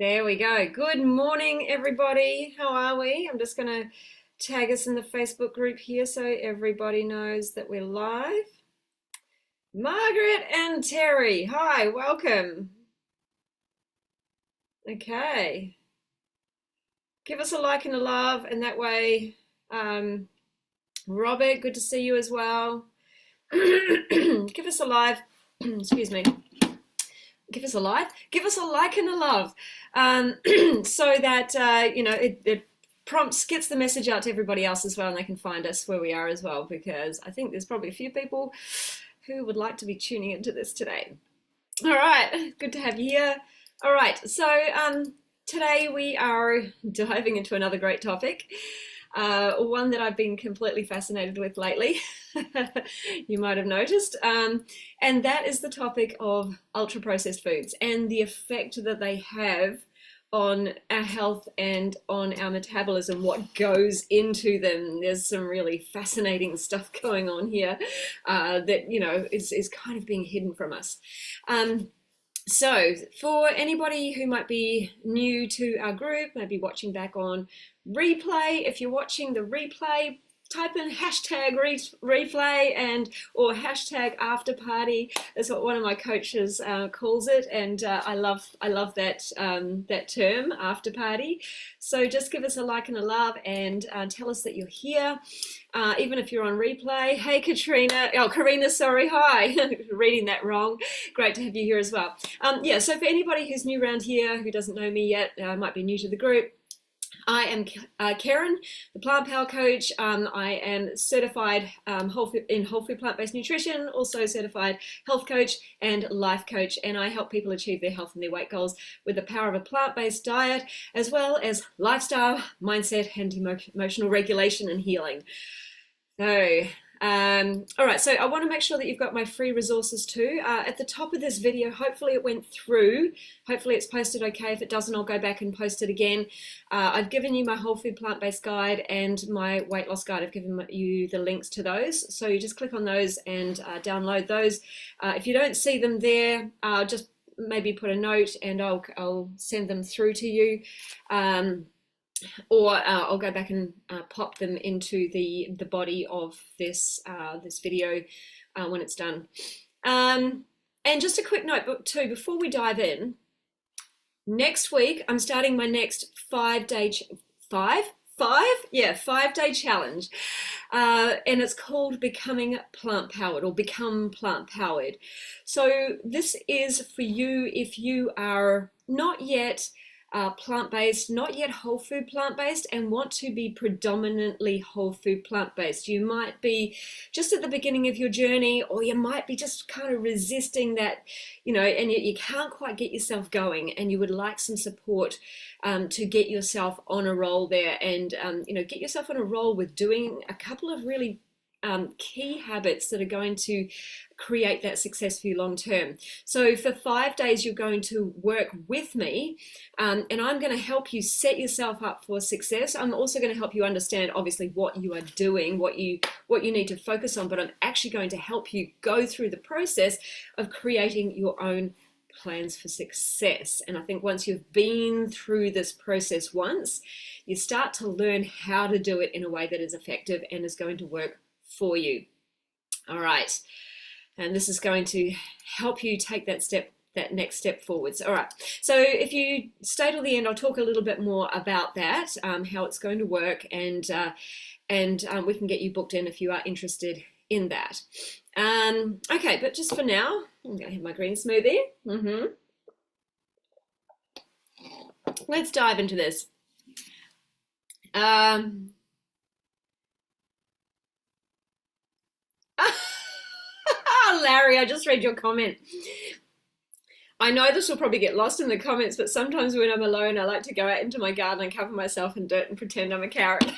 There we go. Good morning, everybody. How are we? I'm just going to tag us in the Facebook group here so everybody knows that we're live. Margaret and Terry, hi, welcome. Okay. Give us a like and a love, and that way, Robert, good to see you as well. Give us a live, excuse me. Give us a like and a love, so that it prompts, gets the message out to everybody else as well, and they can find us where we are as well, because I think there's probably a few people who would like to be tuning into this today. All right, good to have you here. All right, so today we are diving into another great topic, one that I've been completely fascinated with lately. You might have noticed, and that is the topic of ultra processed foods and the effect that they have on our health and on our metabolism, what goes into them. There's some really fascinating stuff going on here that is kind of being hidden from us. So for anybody who might be new to our group, maybe watching back on replay, if you're watching the replay, type in hashtag replay or hashtag after party. That's what one of my coaches calls it, and I love that term, after party. So just give us a like and a love, and tell us that you're here, even if you're on replay. Hey Karina, sorry, hi. Reading that wrong. Great to have you here as well. So for anybody who's new around here, who doesn't know me yet, might be new to the group, I am Karen, the Plant Power Coach. I am certified in whole food plant-based nutrition, also certified health coach and life coach, and I help people achieve their health and their weight goals with the power of a plant-based diet, as well as lifestyle, mindset, and emotional regulation and healing. So, all right, so I want to make sure that you've got my free resources too. At the top of this video, hopefully it went through. Hopefully it's posted okay. If it doesn't, I'll go back and post it again. I've given you my whole food plant-based guide and my weight loss guide. I've given you the links to those. So you just click on those and download those. If you don't see them there, just maybe put a note and I'll send them through to you. Or I'll go back and pop them into the body of this video when it's done. And just a quick note too, before we dive in, next week I'm starting my next 5-day challenge, and it's called Becoming Plant Powered, or Become Plant Powered. So this is for you if you are not yet plant-based, not yet whole food plant-based, and want to be predominantly whole food plant-based. You might be just at the beginning of your journey, or you might be just kind of resisting that, and you can't quite get yourself going, and you would like some support to get yourself on a roll there, and get yourself on a roll with doing a couple of really key habits that are going to create that success for you long term. So for 5 days, you're going to work with me, and I'm going to help you set yourself up for success. I'm also going to help you understand, obviously, what you are doing, what you need to focus on, but I'm actually going to help you go through the process of creating your own plans for success. And I think once you've been through this process once, you start to learn how to do it in a way that is effective and is going to work for you. All right, and this is going to help you take that next step forwards. All right, so if you stay till the end, I'll talk a little bit more about that, how it's going to work, and we can get you booked in if you are interested in that. Okay, but just for now, I'm going to have my green smoothie. Let's dive into this. Larry, I just read your comment. I know this will probably get lost in the comments, but sometimes when I'm alone, I like to go out into my garden and cover myself in dirt and pretend I'm a carrot.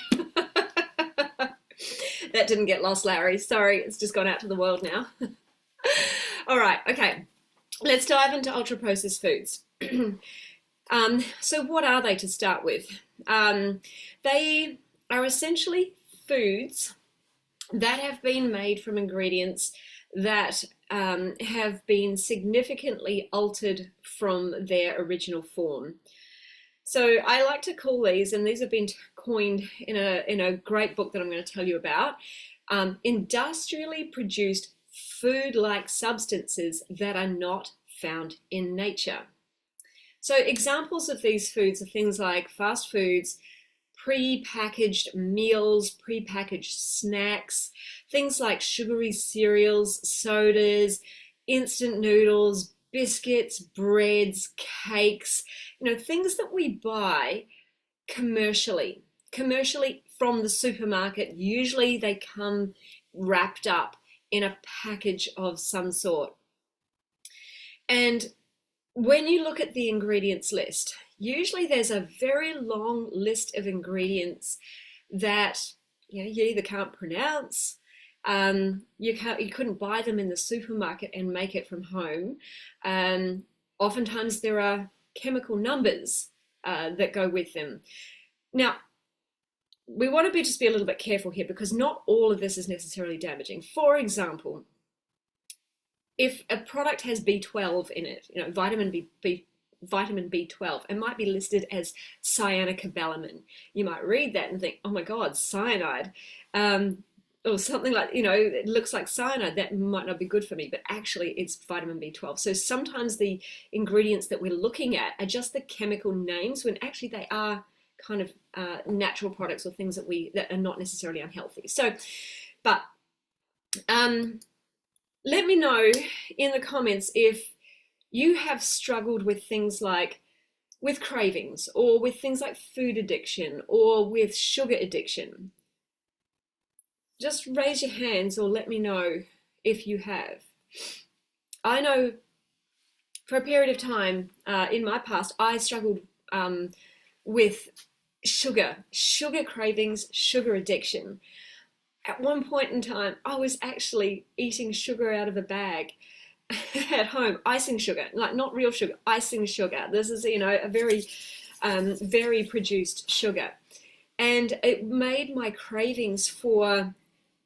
That didn't get lost, Larry. Sorry, it's just gone out to the world now. All right, okay. Let's dive into ultra-processed foods. So what are they to start with? They are essentially foods that have been made from ingredients that have been significantly altered from their original form. So I like to call these, and these have been coined in a great book that I'm going to tell you about, industrially produced food-like substances that are not found in nature. So examples of these foods are things like fast foods, pre-packaged meals, pre-packaged snacks, things like sugary cereals, sodas, instant noodles, biscuits, breads, cakes, things that we buy commercially from the supermarket. Usually they come wrapped up in a package of some sort. And when you look at the ingredients list, usually there's a very long list of ingredients that you either can't pronounce, you couldn't buy them in the supermarket and make it from home. Oftentimes there are chemical numbers that go with them. Now, we want to just be a little bit careful here, because not all of this is necessarily damaging. For example, if a product has B12 in it, vitamin B12, it might be listed as cyanocobalamin. You might read that and think, oh my God, cyanide. Or something like, it looks like cyanide, that might not be good for me, but actually it's vitamin B12. So sometimes the ingredients that we're looking at are just the chemical names, when actually they are kind of natural products or things that are not necessarily unhealthy. So, but let me know in the comments if you have struggled with things like with cravings, or with things like food addiction, or with sugar addiction. Just raise your hands or let me know if you have. I know for a period of time in my past, I struggled with sugar cravings, sugar addiction. At one point in time, I was actually eating sugar out of a bag at home, icing sugar, like not real sugar, icing sugar. This is, a very produced sugar. And it made my cravings for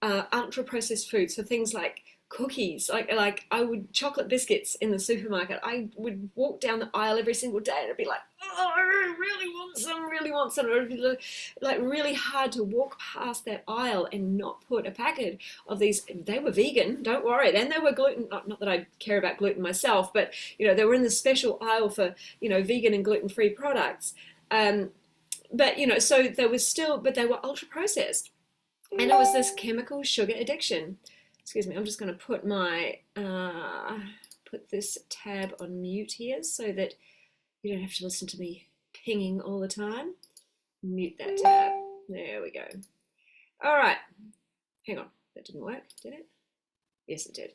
ultra processed foods, so things like cookies, like I would chocolate biscuits in the supermarket. I would walk down the aisle every single day and I'd be like, oh, I really want some. It would be like really hard to walk past that aisle and not put a packet of these. They were vegan, don't worry. Then they were gluten. Not that I care about gluten myself, but they were in the special aisle for vegan and gluten-free products. But so there was still, but they were ultra processed, and it was this chemical sugar addiction. Excuse me, I'm just going to put my put this tab on mute here so that you don't have to listen to me pinging all the time. Mute that tab. There we go. All right. Hang on. That didn't work, did it? Yes, it did.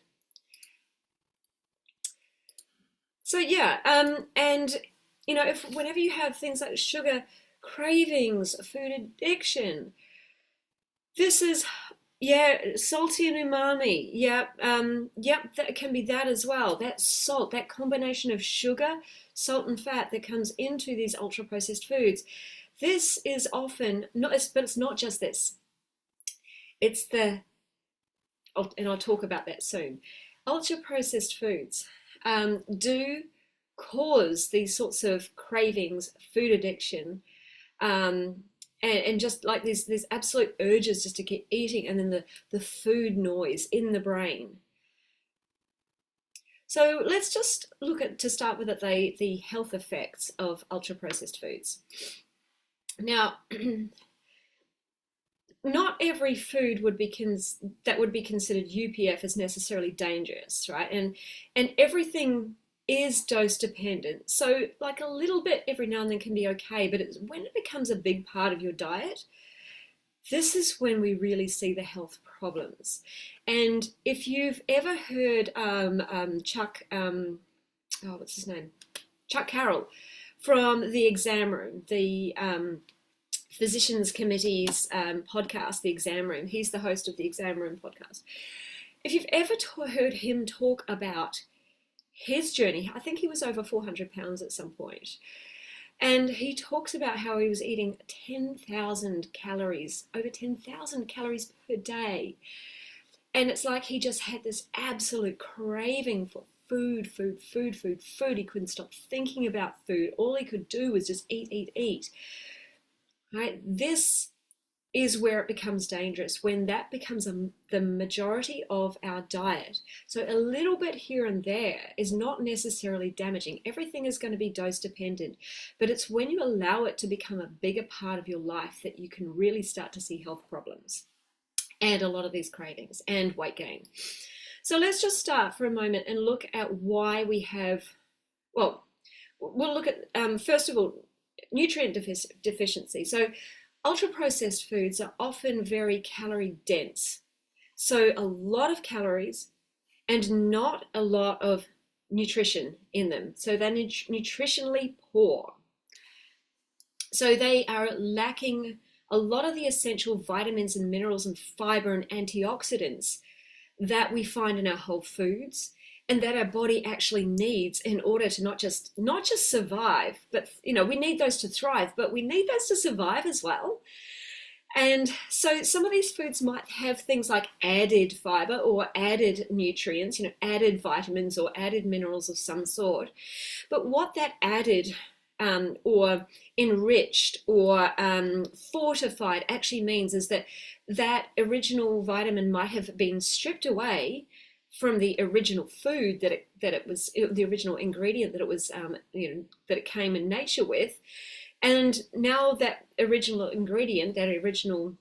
So yeah, and if whenever you have things like sugar cravings, food addiction, this is salty and umami. Yep, that can be that as well. That salt, that combination of sugar, salt and fat that comes into these ultra processed foods. This is often but it's not just this. It's and I'll talk about that soon. Ultra processed foods do cause these sorts of cravings, food addiction, and just like these absolute urges just to keep eating, and then the food noise in the brain. So let's just look at, to start with, the health effects of ultra processed foods. Now, not every food that would be considered UPF is necessarily dangerous, right? And everything is dose dependent. So like a little bit every now and then can be okay, but when it becomes a big part of your diet, this is when we really see the health problems. And if you've ever heard Chuck, what's his name? Chuck Carroll from the Exam Room, the Physicians Committee's podcast, The Exam Room. He's the host of the Exam Room podcast. If you've ever heard him talk about his journey, I think he was over 400 pounds at some point. And he talks about how he was eating 10,000 calories, over 10,000 calories per day. And it's like he just had this absolute craving for food, food, food, food, food. He couldn't stop thinking about food. All he could do was just eat, eat, eat. Right? This is where it becomes dangerous, when that becomes the majority of our diet. So a little bit here and there is not necessarily damaging. Everything is going to be dose dependent, but it's when you allow it to become a bigger part of your life that you can really start to see health problems and a lot of these cravings and weight gain. So let's just start for a moment and look at why we have, well, we'll look at, first of all, nutrient deficiency. So ultra-processed foods are often very calorie dense. So a lot of calories and not a lot of nutrition in them. So they're nutritionally poor. So they are lacking a lot of the essential vitamins and minerals and fiber and antioxidants that we find in our whole foods, and that our body actually needs in order to not just survive, but we need those to thrive, but we need those to survive as well. And so some of these foods might have things like added fiber or added nutrients, added vitamins or added minerals of some sort. But what that added or enriched or fortified actually means is that original vitamin might have been stripped away from the original food that it was, the original ingredient that it was, that it came in nature with. And now that original ingredient, that original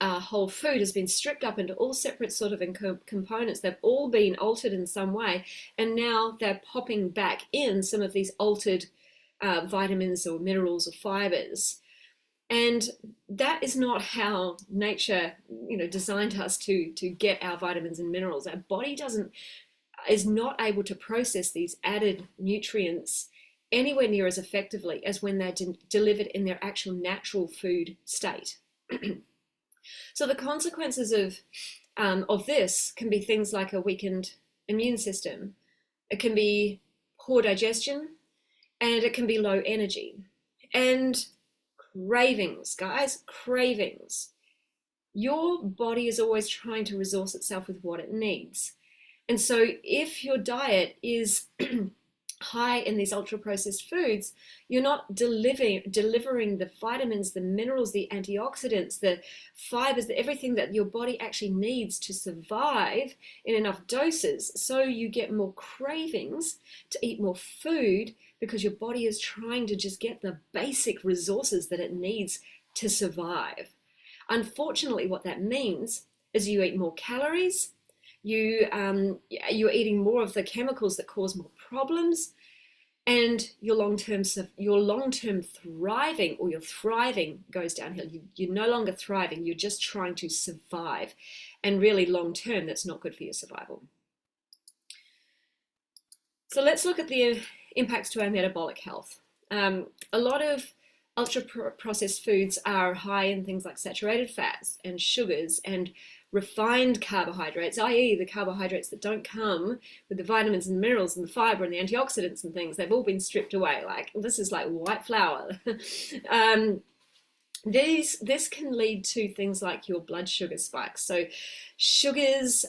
whole food has been stripped up into all separate sort of components. They've all been altered in some way. And now they're popping back in some of these altered vitamins or minerals or fibers. And that is not how nature, designed us to get our vitamins and minerals. Our body is not able to process these added nutrients anywhere near as effectively as when they're delivered in their actual natural food state. So the consequences of this can be things like a weakened immune system. It can be poor digestion, and it can be low energy. And cravings, guys, cravings. Your body is always trying to resource itself with what it needs. And so if your diet is high in these ultra-processed foods, you're not delivering the vitamins, the minerals, the antioxidants, the fibers, everything that your body actually needs to survive in enough doses. So you get more cravings to eat more food because your body is trying to just get the basic resources that it needs to survive. Unfortunately, what that means is you eat more calories, you're eating more of the chemicals that cause more problems, and your long-term thriving, or your thriving, goes downhill. You're no longer thriving, you're just trying to survive. And really long-term, that's not good for your survival. So let's look at the impacts to our metabolic health. A lot of ultra-processed foods are high in things like saturated fats and sugars and refined carbohydrates, i.e. the carbohydrates that don't come with the vitamins and minerals and the fiber and the antioxidants and things. They've all been stripped away. Like, this is like white flour. This can lead to things like your blood sugar spikes. So sugars,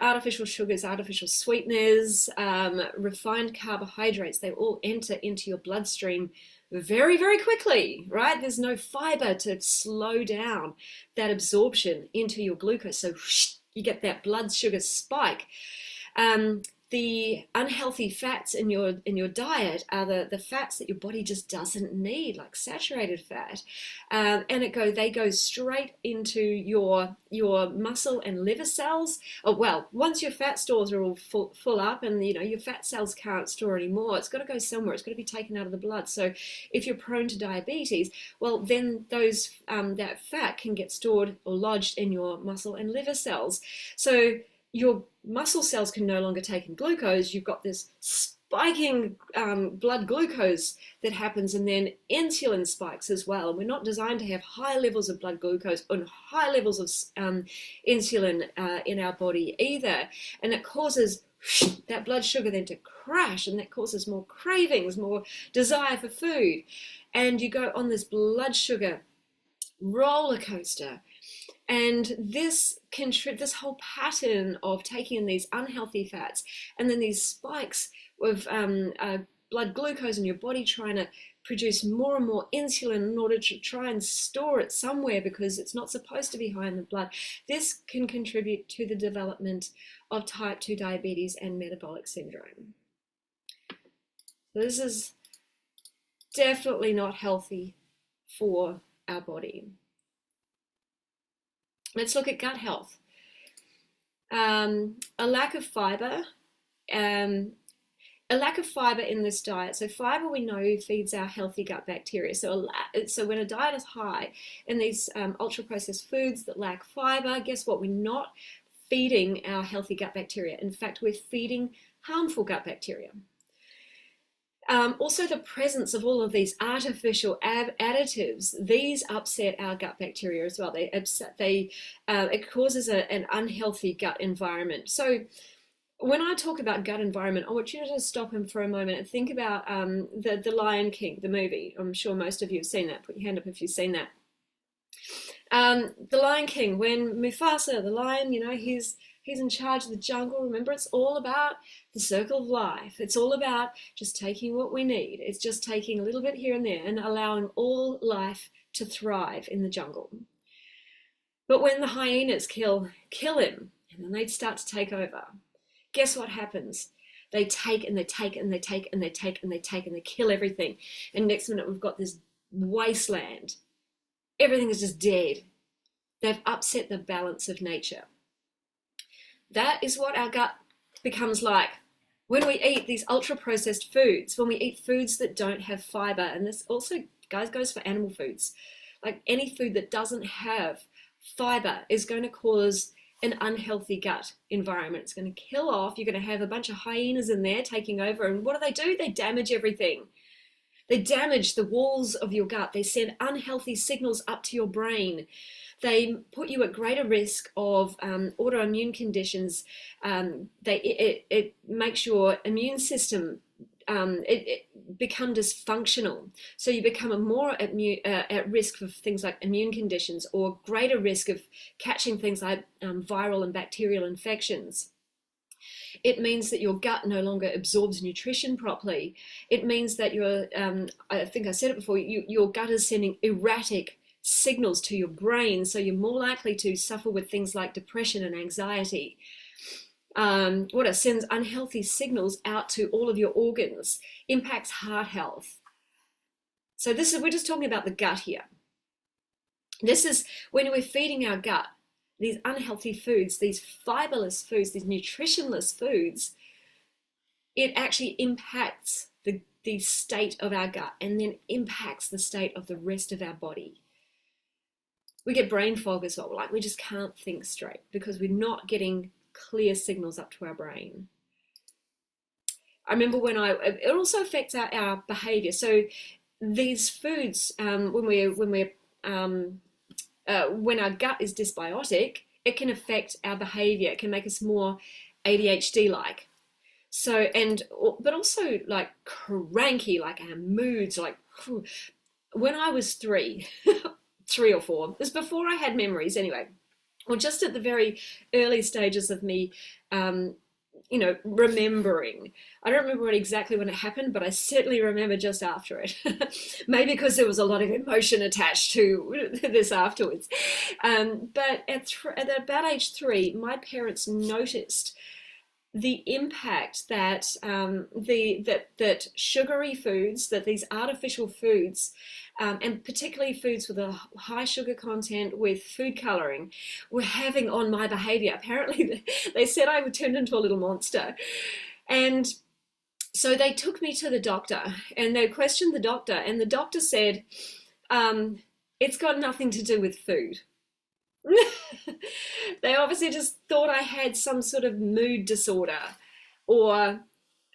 artificial sugars, artificial sweeteners, refined carbohydrates, they all enter into your bloodstream very, very quickly, right? There's no fiber to slow down that absorption into your glucose. So you get that blood sugar spike. The unhealthy fats in your diet are the fats that your body just doesn't need, like saturated fat, and they go straight into your muscle and liver cells. Oh, well, once your fat stores are all full up, and your fat cells can't store anymore, it's got to go somewhere. It's got to be taken out of the blood. So if you're prone to diabetes, well, then that fat can get stored or lodged in your muscle and liver cells. So your muscle cells can no longer take in glucose. You've got this spiking blood glucose that happens, and then insulin spikes as well. And we're not designed to have high levels of blood glucose and high levels of insulin in our body either. And it causes that blood sugar then to crash, and that causes more cravings, more desire for food. And you go on this blood sugar roller coaster. And this whole pattern of taking in these unhealthy fats and then these spikes of blood glucose in your body trying to produce more and more insulin in order to try and store it somewhere because it's not supposed to be high in the blood. This can contribute to the development of type 2 diabetes and metabolic syndrome. So this is definitely not healthy for our body. Let's look at gut health. A lack of fiber. A lack of fiber in this diet. So fiber, we know, feeds our healthy gut bacteria. So when a diet is high in these ultra-processed foods that lack fiber, guess what? We're not feeding our healthy gut bacteria. In fact, we're feeding harmful gut bacteria. Also, the presence of all of these artificial additives, these upset our gut bacteria as well. It causes an unhealthy gut environment. So when I talk about gut environment, I want you to just stop him for a moment and think about the Lion King, the movie. I'm sure most of you have seen that. Put your hand up if you've seen that. The Lion King, when Mufasa, the lion, he's in charge of the jungle. Remember, it's all about the circle of life. It's all about just taking what we need. It's just taking a little bit here and there and allowing all life to thrive in the jungle. But when the hyenas kill him, and then they start to take over, guess what happens? They take and they take and they take and they take and they take and they kill everything. And next minute we've got this wasteland. Everything is just dead. They've upset the balance of nature. That is what our gut becomes like when we eat these ultra-processed foods, when we eat foods that don't have fiber. And this also, guys, goes for animal foods. Like any food that doesn't have fiber is going to cause an unhealthy gut environment. It's going to kill off. You're going to have a bunch of hyenas in there taking over. And what do? They damage everything. They damage the walls of your gut. They send unhealthy signals up to your brain. They put you at greater risk of autoimmune conditions. It makes your immune system become dysfunctional. So you become more at risk of things like immune conditions or greater risk of catching things like viral and bacterial infections. It means that your gut no longer absorbs nutrition properly. It means that I think I said it before, your gut is sending erratic signals to your brain, so you're more likely to suffer with things like depression and anxiety. It sends unhealthy signals out to all of your organs, impacts heart health. So we're just talking about the gut here. This is when we're feeding our gut these unhealthy foods, these fiberless foods, these nutritionless foods, it actually impacts the state of our gut and then impacts the state of the rest of our body. We get brain fog as well. Like we just can't think straight because we're not getting clear signals up to our brain. I remember it also affects our behavior. So these foods, when our gut is dysbiotic, it can affect our behavior. It can make us more ADHD-like. So, but also like cranky, like our moods, like when I was 3 or 4, it was before I had memories anyway, or just at the very early stages of me, remembering. I don't remember exactly when it happened, but I certainly remember just after it. Maybe because there was a lot of emotion attached to this afterwards. But at about age 3, my parents noticed the impact that that sugary foods, that these artificial foods, and particularly foods with a high sugar content with food coloring, were having on my behavior. Apparently, they said I would turn into a little monster. And so they took me to the doctor and they questioned the doctor, and the doctor said, it's got nothing to do with food. They obviously just thought I had some sort of mood disorder, or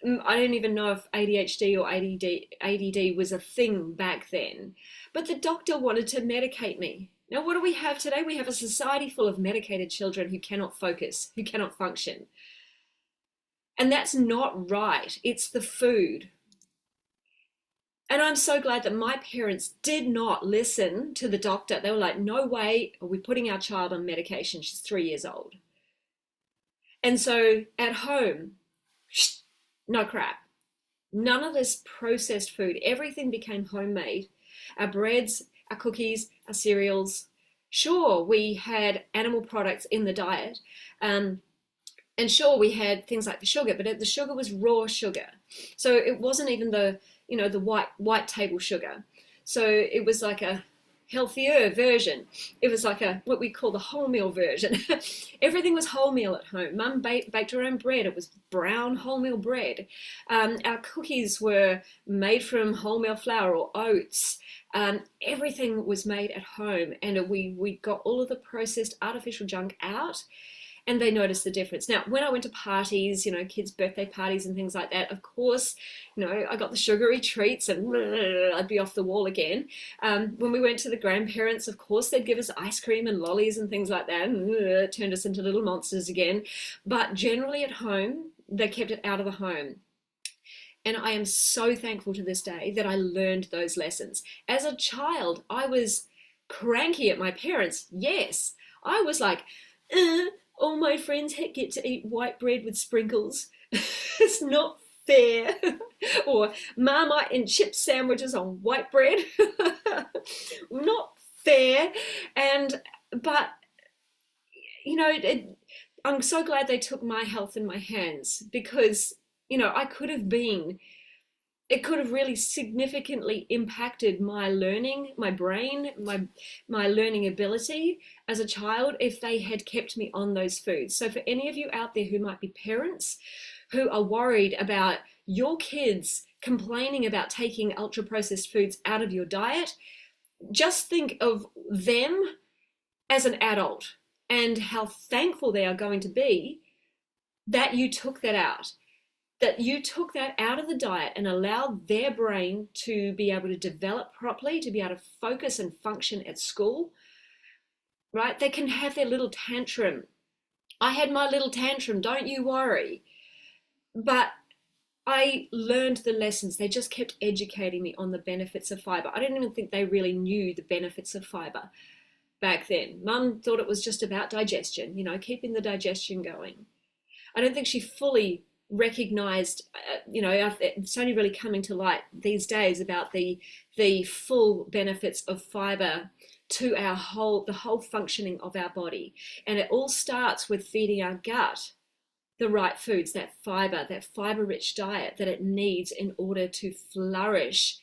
I don't even know if ADHD or ADD was a thing back then. But the doctor wanted to medicate me. Now, what do we have today? We have a society full of medicated children who cannot focus, who cannot function. And that's not right. It's the food. And I'm so glad that my parents did not listen to the doctor. They were like, no way are we putting our child on medication. She's 3 years old. And so at home, no crap. None of this processed food. Everything became homemade. Our breads, our cookies, our cereals. Sure, we had animal products in the diet. And sure, we had things like the sugar, but the sugar was raw sugar. So it wasn't even the white table sugar. So it was like a healthier version. It was like what we call the wholemeal version. Everything was wholemeal at home. Mum baked her own bread. It was brown wholemeal bread. Our cookies were made from wholemeal flour or oats. Everything was made at home, and we got all of the processed artificial junk out. And they noticed the difference. Now, when I went to parties, kids' birthday parties and things like that, of course, I got the sugary treats and I'd be off the wall again. When we went to the grandparents, of course, they'd give us ice cream and lollies and things like that, and it turned us into little monsters again. But generally at home, they kept it out of the home. And I am so thankful to this day that I learned those lessons. As a child, I was cranky at my parents. Yes, I was like, all my friends get to eat white bread with sprinkles. It's not fair. Or Marmite and chip sandwiches on white bread. Not fair. But I'm so glad they took my health in my hands, because it could have really significantly impacted my learning, my brain, my learning ability as a child if they had kept me on those foods. So for any of you out there who might be parents who are worried about your kids complaining about taking ultra-processed foods out of your diet, just think of them as an adult and how thankful they are going to be that you took that out. That you took that out of the diet and allowed their brain to be able to develop properly, to be able to focus and function at school, right? They can have their little tantrum. I had my little tantrum, don't you worry. But I learned the lessons. They just kept educating me on the benefits of fiber. I didn't even think they really knew the benefits of fiber back then. Mum thought it was just about digestion, keeping the digestion going. I don't think she fully recognized, it's only really coming to light these days about the full benefits of fiber to the whole functioning of our body. And it all starts with feeding our gut the right foods, that fiber-rich diet that it needs in order to flourish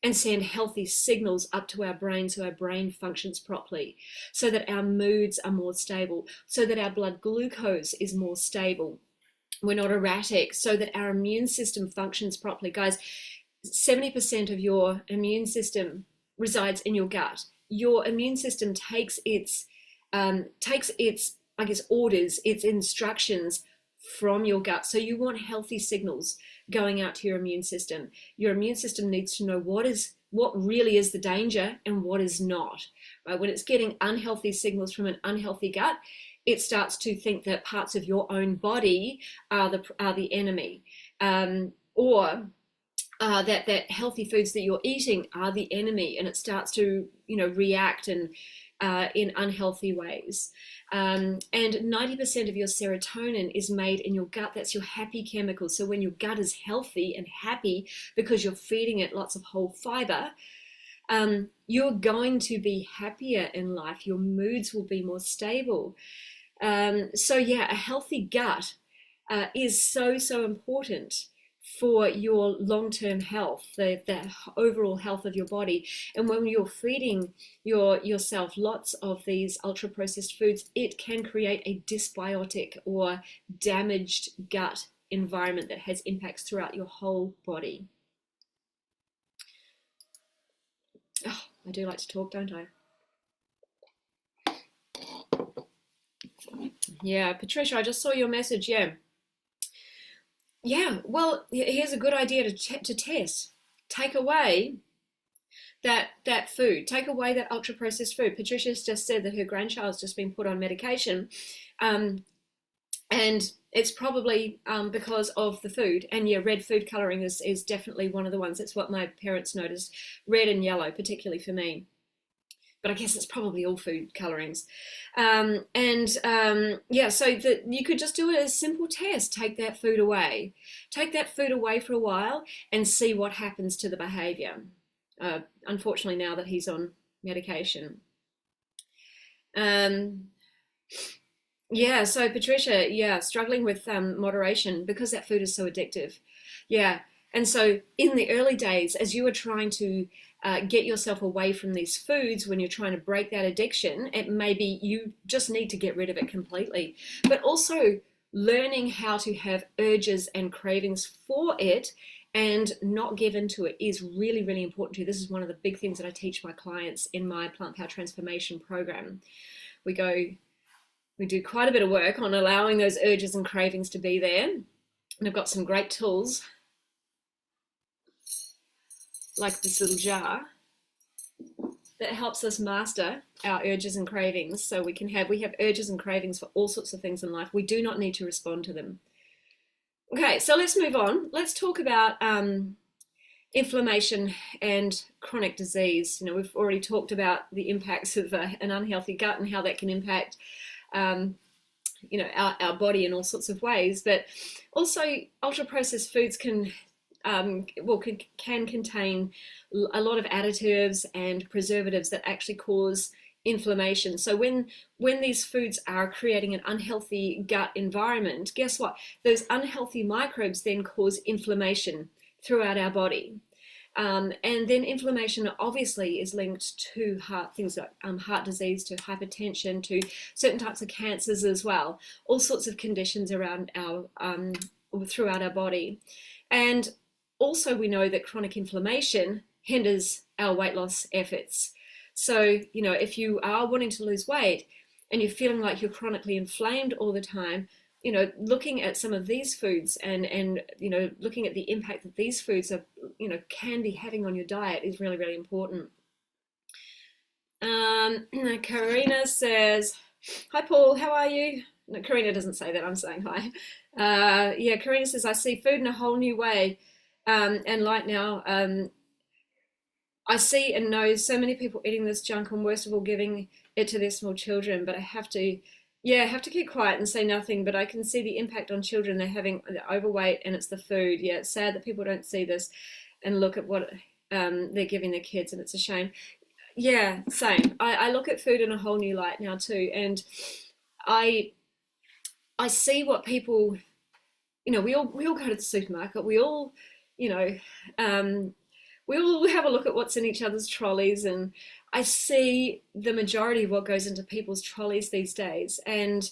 and send healthy signals up to our brain so our brain functions properly, so that our moods are more stable, so that our blood glucose is more stable. We're not erratic, so that our immune system functions properly. Guys, 70% of your immune system resides in your gut. Your immune system takes its orders, its instructions from your gut. So you want healthy signals going out to your immune system. Your immune system needs to know what really is the danger and what is not. Right? When it's getting unhealthy signals from an unhealthy gut, it starts to think that parts of your own body are the enemy, or that healthy foods that you're eating are the enemy, and it starts to react in unhealthy ways. And 90% of your serotonin is made in your gut. That's your happy chemical. So when your gut is healthy and happy because you're feeding it lots of whole fiber, you're going to be happier in life. Your moods will be more stable. So yeah, a healthy gut is so important for your long-term health, the overall health of your body. And when you're feeding yourself lots of these ultra-processed foods, it can create a dysbiotic or damaged gut environment that has impacts throughout your whole body. Oh, I do like to talk, don't I? Yeah, Patricia, I just saw your message. Yeah, well, here's a good idea to test. Take away that food. Take away that ultra-processed food. Patricia's just said that her grandchild's just been put on medication. And it's probably because of the food. And yeah, red food coloring is definitely one of the ones. That's what my parents noticed, red and yellow, particularly for me. But I guess it's probably all food colorings. Yeah, so that you could just do a simple test. Take that food away. Take that food away for a while and see what happens to the behavior. Unfortunately, now that he's on medication. Um, Yeah, so Patricia, yeah, struggling with moderation because that food is so addictive. Yeah, and so in the early days, as you were trying to get yourself away from these foods, when you're trying to break that addiction, it maybe you just need to get rid of it completely. But also learning how to have urges and cravings for it and not give into it is really, really important too. This is one of the big things that I teach my clients in my Plant Power Transformation program. We go we do quite a bit of work on allowing those urges and cravings to be there. And I've got some great tools like this little jar that helps us master our urges and cravings. So we have urges and cravings for all sorts of things in life. We do not need to respond to them. Okay, so let's move on. Let's talk about inflammation and chronic disease. We've already talked about the impacts of an unhealthy gut and how that can impact um, our body in all sorts of ways, but also ultra processed foods can contain a lot of additives and preservatives that actually cause inflammation. So when these foods are creating an unhealthy gut environment, guess what? Those unhealthy microbes then cause inflammation throughout our body. And then inflammation obviously is linked to things like heart disease, to hypertension, to certain types of cancers as well. All sorts of conditions around throughout our body. And also we know that chronic inflammation hinders our weight loss efforts. So, if you are wanting to lose weight and you're feeling like you're chronically inflamed all the time, looking at some of these foods and looking at the impact that these foods are, can be having on your diet is really, really important. Karina says, hi, Paul, how are you? No, Karina doesn't say that, I'm saying hi. Yeah, Karina says, I see food in a whole new way. And right now, I see and know so many people eating this junk and worst of all giving it to their small children, but I have to keep quiet and say nothing, but I can see the impact on children. They're overweight and it's the food. Yeah, it's sad that people don't see this and look at what they're giving their kids, and it's a shame. Yeah, same. I look at food in a whole new light now too, and I I see what people, we all go to the supermarket. We all, you know, um, we all have a look at what's in each other's trolleys, and I see the majority of what goes into people's trolleys these days. And,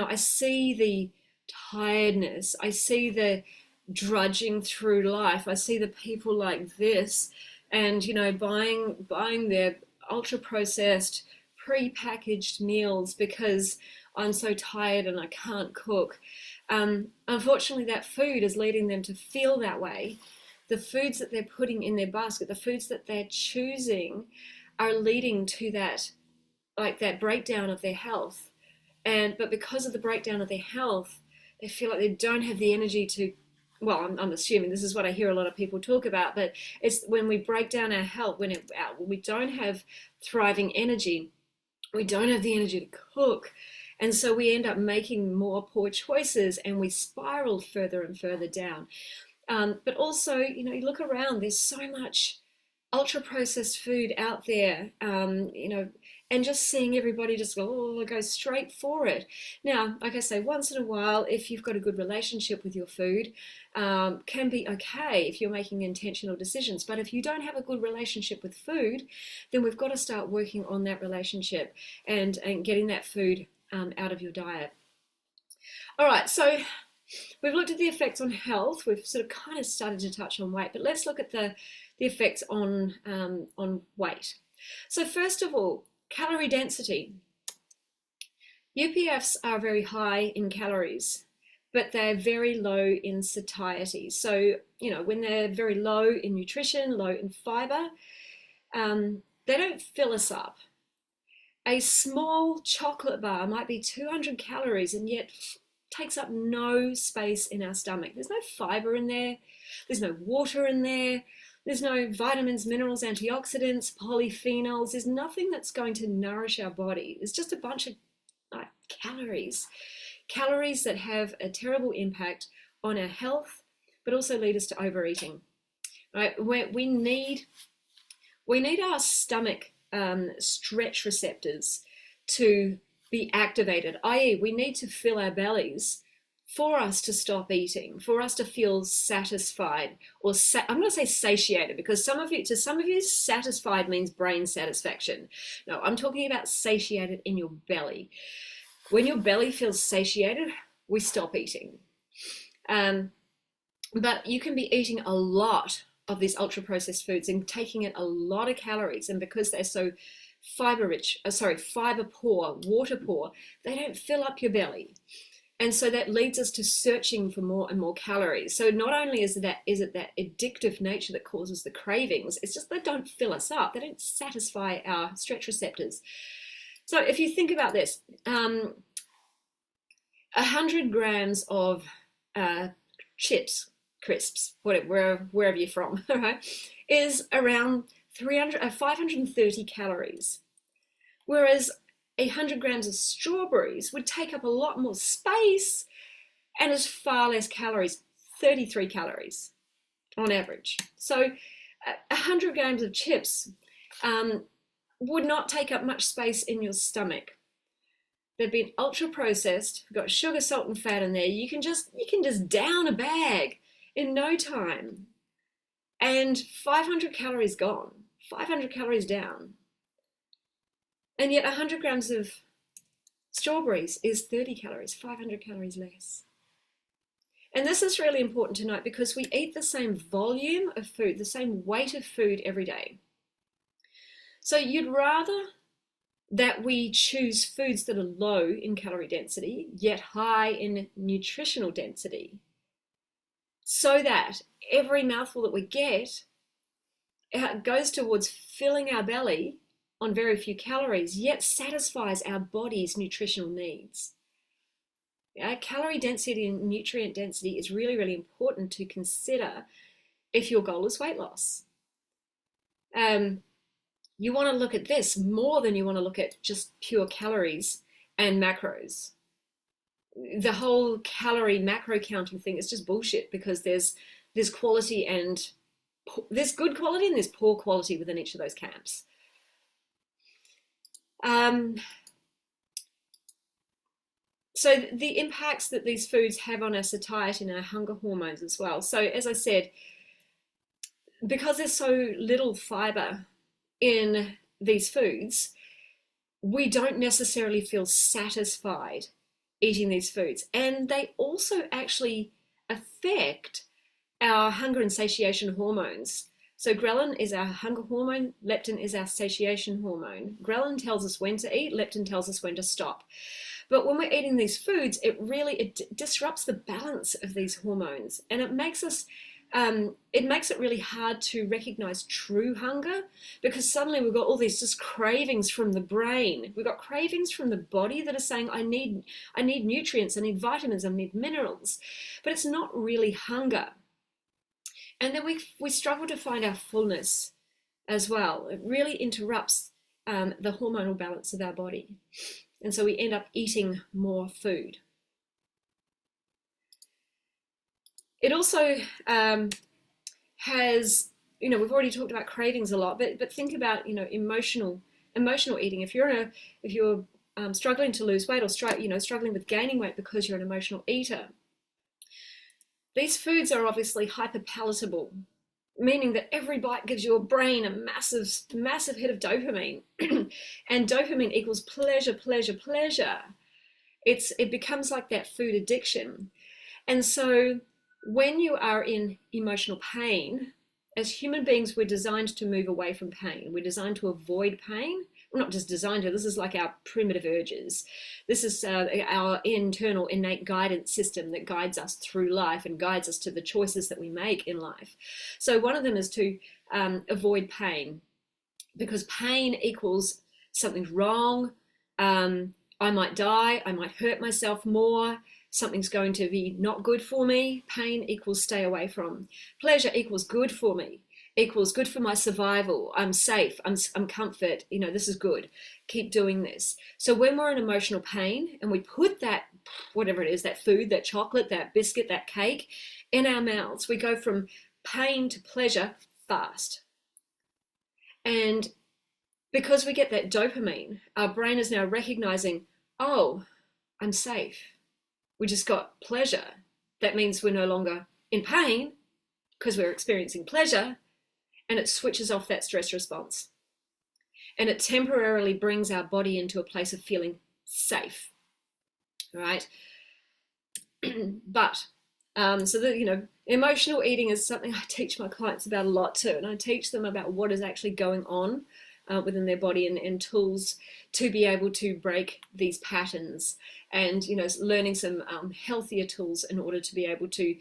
I see the tiredness. I see the drudging through life. I see the people like this and, buying their ultra processed, pre-packaged meals because I'm so tired and I can't cook. Unfortunately, that food is leading them to feel that way. The foods that they're putting in their basket, the foods that they're choosing, are leading to that, like that breakdown of their health. But because of the breakdown of their health, they feel like they don't have the energy to. Well, I'm assuming this is what I hear a lot of people talk about, but it's when we break down our health, when we don't have thriving energy, we don't have the energy to cook. And so we end up making more poor choices and we spiral further and further down. But also, you look around, there's so much ultra processed food out there, and just seeing everybody just go straight for it. Now, like I say, once in a while, if you've got a good relationship with your food, can be okay if you're making intentional decisions. But if you don't have a good relationship with food, then we've got to start working on that relationship and getting that food out of your diet. All right, so we've looked at the effects on health. We've sort of kind of started to touch on weight, but let's look at the effects on weight. So first of all, calorie density. UPFs are very high in calories, but they're very low in satiety. So, when they're very low in nutrition, low in fiber, they don't fill us up. A small chocolate bar might be 200 calories, and yet takes up no space in our stomach. There's no fiber in there. There's no water in there. There's no vitamins, minerals, antioxidants, polyphenols. There's nothing that's going to nourish our body. It's just a bunch of calories. Calories that have a terrible impact on our health, but also lead us to overeating. Right? We need our stomach stretch receptors to be activated, i.e. we need to fill our bellies for us to stop eating, for us to feel satisfied, or I'm going to say satiated, because to some of you, satisfied means brain satisfaction. No, I'm talking about satiated in your belly. When your belly feels satiated, we stop eating. But you can be eating a lot of these ultra processed foods and taking in a lot of calories, and because they're so fiber poor, water poor, they don't fill up your belly. And so that leads us to searching for more and more calories. So not only is it that addictive nature that causes the cravings, it's just they don't fill us up. They don't satisfy our stretch receptors. So if you think about this, 100 grams of chips, crisps, wherever you're from, right, is around 530 calories. Whereas 100 grams of strawberries would take up a lot more space and is far less calories, 33 calories on average. So 100 grams of chips would not take up much space in your stomach. They've been ultra processed, got sugar, salt, and fat in there. You can just down a bag in no time, and 500 calories gone, 500 calories down. And yet 100 grams of strawberries is 30 calories, 500 calories less. And this is really important to note because we eat the same volume of food, the same weight of food every day. So you'd rather that we choose foods that are low in calorie density, yet high in nutritional density, so that every mouthful that we get goes towards filling our belly on very few calories, yet satisfies our body's nutritional needs. Calorie density and nutrient density is really, really important to consider if your goal is weight loss. You want to look at this more than you want to look at just pure calories and macros. The whole calorie macro counting thing is just bullshit, because there's quality and there's good quality and there's poor quality within each of those camps. So the impacts that these foods have on our satiety and our hunger hormones as well. So as I said, because there's so little fiber in these foods, we don't necessarily feel satisfied eating these foods. And they also actually affect our hunger and satiation hormones. So ghrelin is our hunger hormone, leptin is our satiation hormone. Ghrelin tells us when to eat, leptin tells us when to stop. But when we're eating these foods, it disrupts the balance of these hormones, and it makes it really hard to recognize true hunger, because suddenly we've got all these just cravings from the brain. We've got cravings from the body that are saying, I need nutrients, I need vitamins, I need minerals, but it's not really hunger. And then we struggle to find our fullness as well. It really interrupts the hormonal balance of our body. And so we end up eating more food. It also has, we've already talked about cravings a lot, but think about, emotional eating. If you're struggling to lose weight, or struggling with gaining weight because you're an emotional eater, these foods are obviously hyperpalatable, meaning that every bite gives your brain a massive hit of dopamine. And dopamine equals pleasure, pleasure, pleasure. It becomes like that food addiction. And so when you are in emotional pain, as human beings, we're designed to move away from pain. We're designed to avoid pain. We're not just designed to, this is like our primitive urges. This is our internal innate guidance system that guides us through life and guides us to the choices that we make in life. So one of them is to avoid pain, because pain equals something's wrong. I might die, I might hurt myself more. something's going to be not good for me. Pain equals stay away from. Pleasure equals good for me, equals good for my survival. I'm safe, I'm comfort, this is good. Keep doing this. So when we're in emotional pain and we put that, whatever it is, that food, that chocolate, that biscuit, that cake in our mouths, we go from pain to pleasure fast. And because we get that dopamine, our brain is now recognizing, oh, I'm safe. We just got pleasure. That means we're no longer in pain because we're experiencing pleasure, and it switches off that stress response. And it temporarily brings our body into a place of feeling safe, right? But, so that, emotional eating is something I teach my clients about a lot too. And I teach them about what is actually going on within their body, and tools to be able to break these patterns, and learning some healthier tools in order to be able to,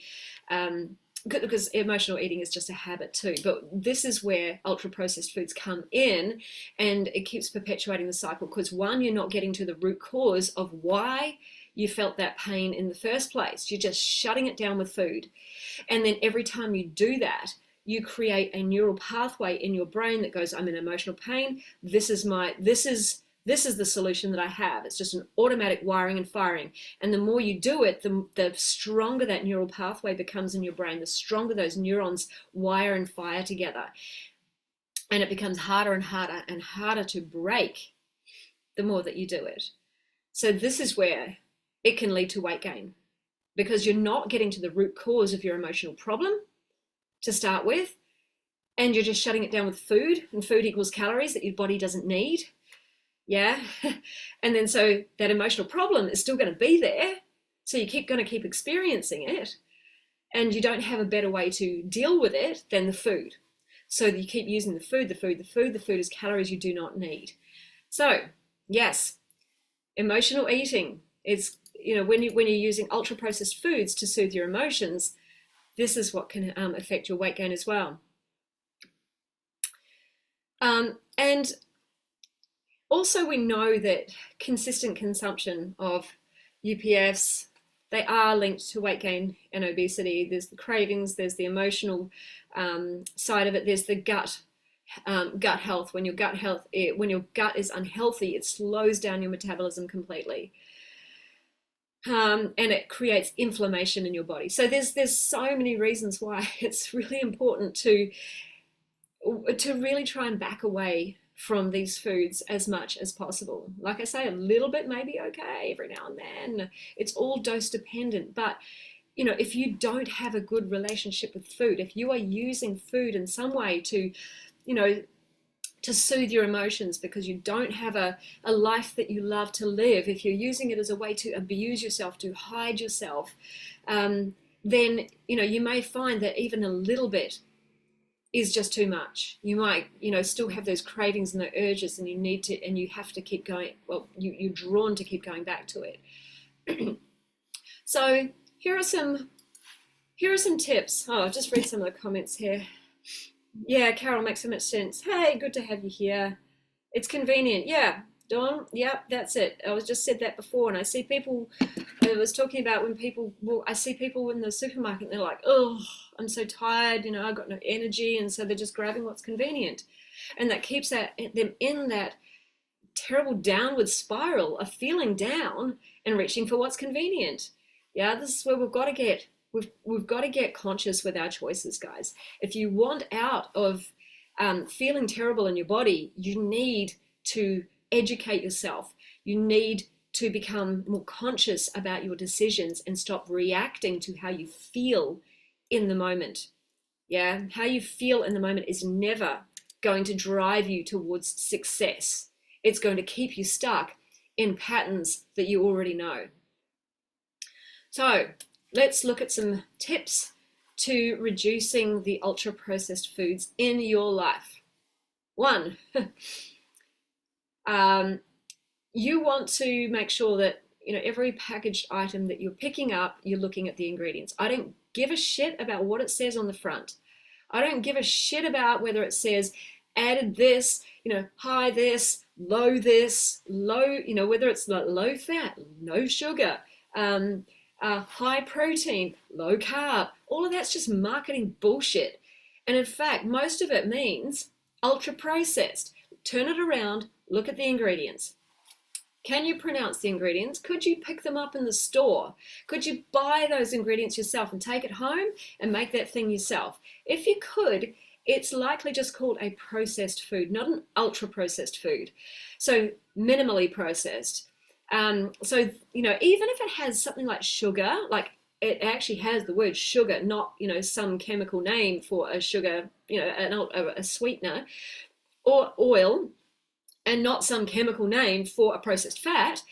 because emotional eating is just a habit too. But this is where ultra processed foods come in, and it keeps perpetuating the cycle, because one, you're not getting to the root cause of why you felt that pain in the first place. You're just shutting it down with food. And then every time you do that, you create a neural pathway in your brain that goes, I'm in emotional pain. This is the solution that I have. It's just an automatic wiring and firing. And the more you do it, the stronger that neural pathway becomes in your brain, the stronger those neurons wire and fire together. And it becomes harder and harder and harder to break the more that you do it. So this is where it can lead to weight gain, because you're not getting to the root cause of your emotional problem to start with, and you're just shutting it down with food, and food equals calories that your body doesn't need. Yeah. And then so that emotional problem is still going to be there. So you going to keep experiencing it, and you don't have a better way to deal with it than the food. So you keep using the food is calories you do not need. So yes, emotional eating is, when you're using ultra processed foods to soothe your emotions, this is what can affect your weight gain as well. And also we know that consistent consumption of UPFs, they are linked to weight gain and obesity. There's the cravings, there's the emotional side of it, there's the gut health. When your gut is unhealthy, it slows down your metabolism completely. And it creates inflammation in your body. So there's so many reasons why it's really important to really try and back away from these foods as much as possible. Like I say, a little bit may be okay every now and then. It's all dose dependent. But if you don't have a good relationship with food, if you are using food in some way to soothe your emotions because you don't have a life that you love to live, if you're using it as a way to abuse yourself, to hide yourself, then you may find that even a little bit is just too much. You might still have those cravings and the urges, and you have to keep going. Well, you're drawn to keep going back to it. So here are some tips. I'll just read some of the comments here. Yeah, Carol, makes so much sense. Hey, good to have you here. It's convenient. Yeah, Dawn, yeah, that's it. I was just said that before, and I see people, I was talking about I see people in the supermarket, and they're like, oh, I'm so tired, I've got no energy, and so they're just grabbing what's convenient. And that keeps them in that terrible downward spiral of feeling down and reaching for what's convenient. Yeah, this is where we've got to get conscious with our choices, guys. If you want out of feeling terrible in your body, you need to educate yourself. You need to become more conscious about your decisions and stop reacting to how you feel in the moment. Yeah, how you feel in the moment is never going to drive you towards success. It's going to keep you stuck in patterns that you already know. So let's look at some tips to reducing the ultra processed foods in your life. One, you want to make sure that every packaged item that you're picking up, you're looking at the ingredients. I don't give a shit about what it says on the front. I don't give a shit about whether it says added this, high this, low, whether it's like low fat, no sugar, high protein, low carb. All of that's just marketing bullshit. And in fact, most of it means ultra processed. Turn it around, look at the ingredients. Can you pronounce the ingredients? Could you pick them up in the store? Could you buy those ingredients yourself and take it home and make that thing yourself? If you could, it's likely just called a processed food, not an ultra processed food. So minimally processed. So, even if it has something like sugar, like it actually has the word sugar, not, some chemical name for a sugar, a sweetener, or oil, and not some chemical name for a processed fat,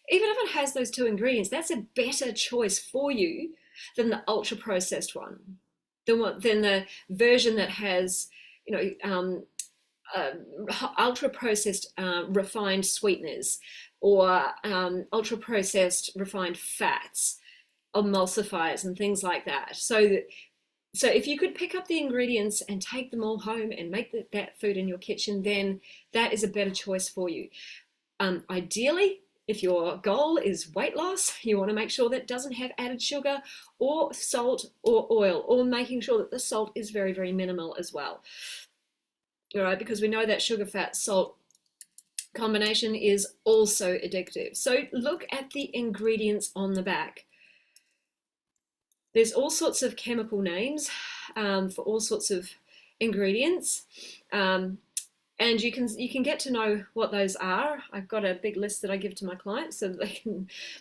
even if it has those two ingredients, that's a better choice for you than the ultra processed one, than the version that has, ultra processed refined sweeteners, or ultra processed refined fats, emulsifiers, and things like that. So if you could pick up the ingredients and take them all home and make that food in your kitchen, then that is a better choice for you. Ideally, if your goal is weight loss, you want to make sure that it doesn't have added sugar or salt or oil, or making sure that the salt is very, very minimal as well. All right, because we know that sugar, fat, salt combination is also addictive. So look at the ingredients on the back. There's all sorts of chemical names for all sorts of ingredients, and you can get to know what those are. I've got a big list that I give to my clients so that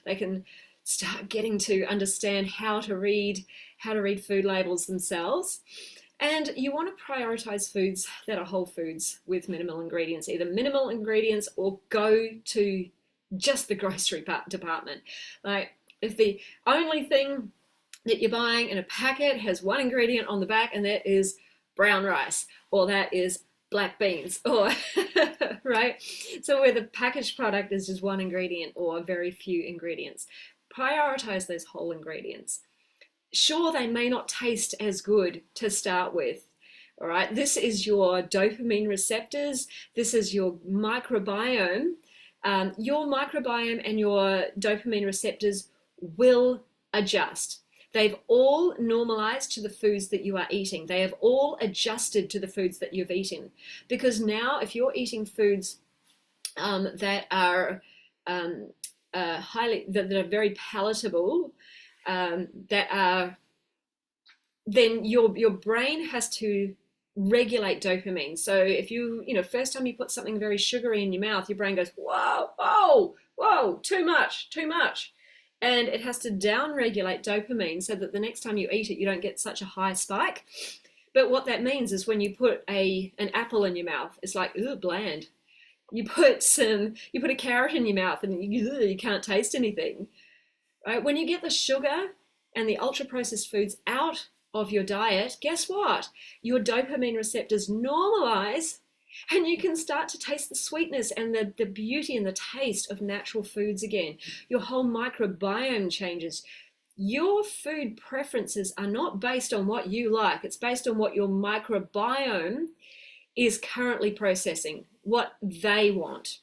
they can start getting to understand how to read food labels themselves. And you want to prioritize foods that are whole foods with minimal ingredients, either minimal ingredients or go to just the grocery department. Like, if the only thing that you're buying in a packet has one ingredient on the back, and that is brown rice, or that is black beans, or right? So where the packaged product is just one ingredient or very few ingredients, prioritize those whole ingredients. Sure, they may not taste as good to start with. All right, this is your dopamine receptors. This is your microbiome. Your microbiome and your dopamine receptors will adjust. They've all normalized to the foods that you are eating. They have all adjusted to the foods that you've eaten. Because now, if you're eating foods that are that are very palatable, then your brain has to regulate dopamine. So if first time you put something very sugary in your mouth, your brain goes, whoa, whoa, whoa, too much. And it has to down-regulate dopamine so that the next time you eat it, you don't get such a high spike. But what that means is when you put an apple in your mouth, it's like, ooh, bland. You put a carrot in your mouth and you can't taste anything. Right? When you get the sugar and the ultra-processed foods out of your diet, guess what? Your dopamine receptors normalize, and you can start to taste the sweetness and the beauty and the taste of natural foods again. Your whole microbiome changes. Your food preferences are not based on what you like. It's based on what your microbiome is currently processing, what they want.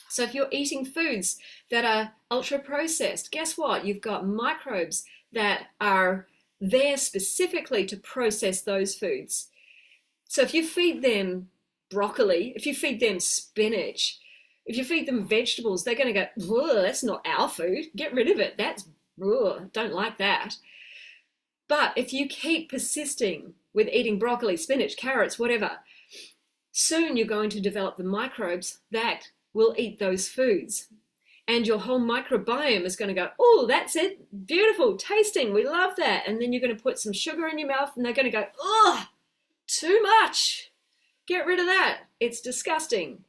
So if you're eating foods that are ultra processed, guess what? You've got microbes that are there specifically to process those foods. So if you feed them broccoli, if you feed them spinach, if you feed them vegetables, they're going to go, that's not our food. Get rid of it. Don't like that. But if you keep persisting with eating broccoli, spinach, carrots, whatever, soon you're going to develop the microbes that will eat those foods. And your whole microbiome is going to go, oh, that's it. Beautiful, tasting. We love that. And then you're going to put some sugar in your mouth and they're going to go, oh, too much. Get rid of that. It's disgusting.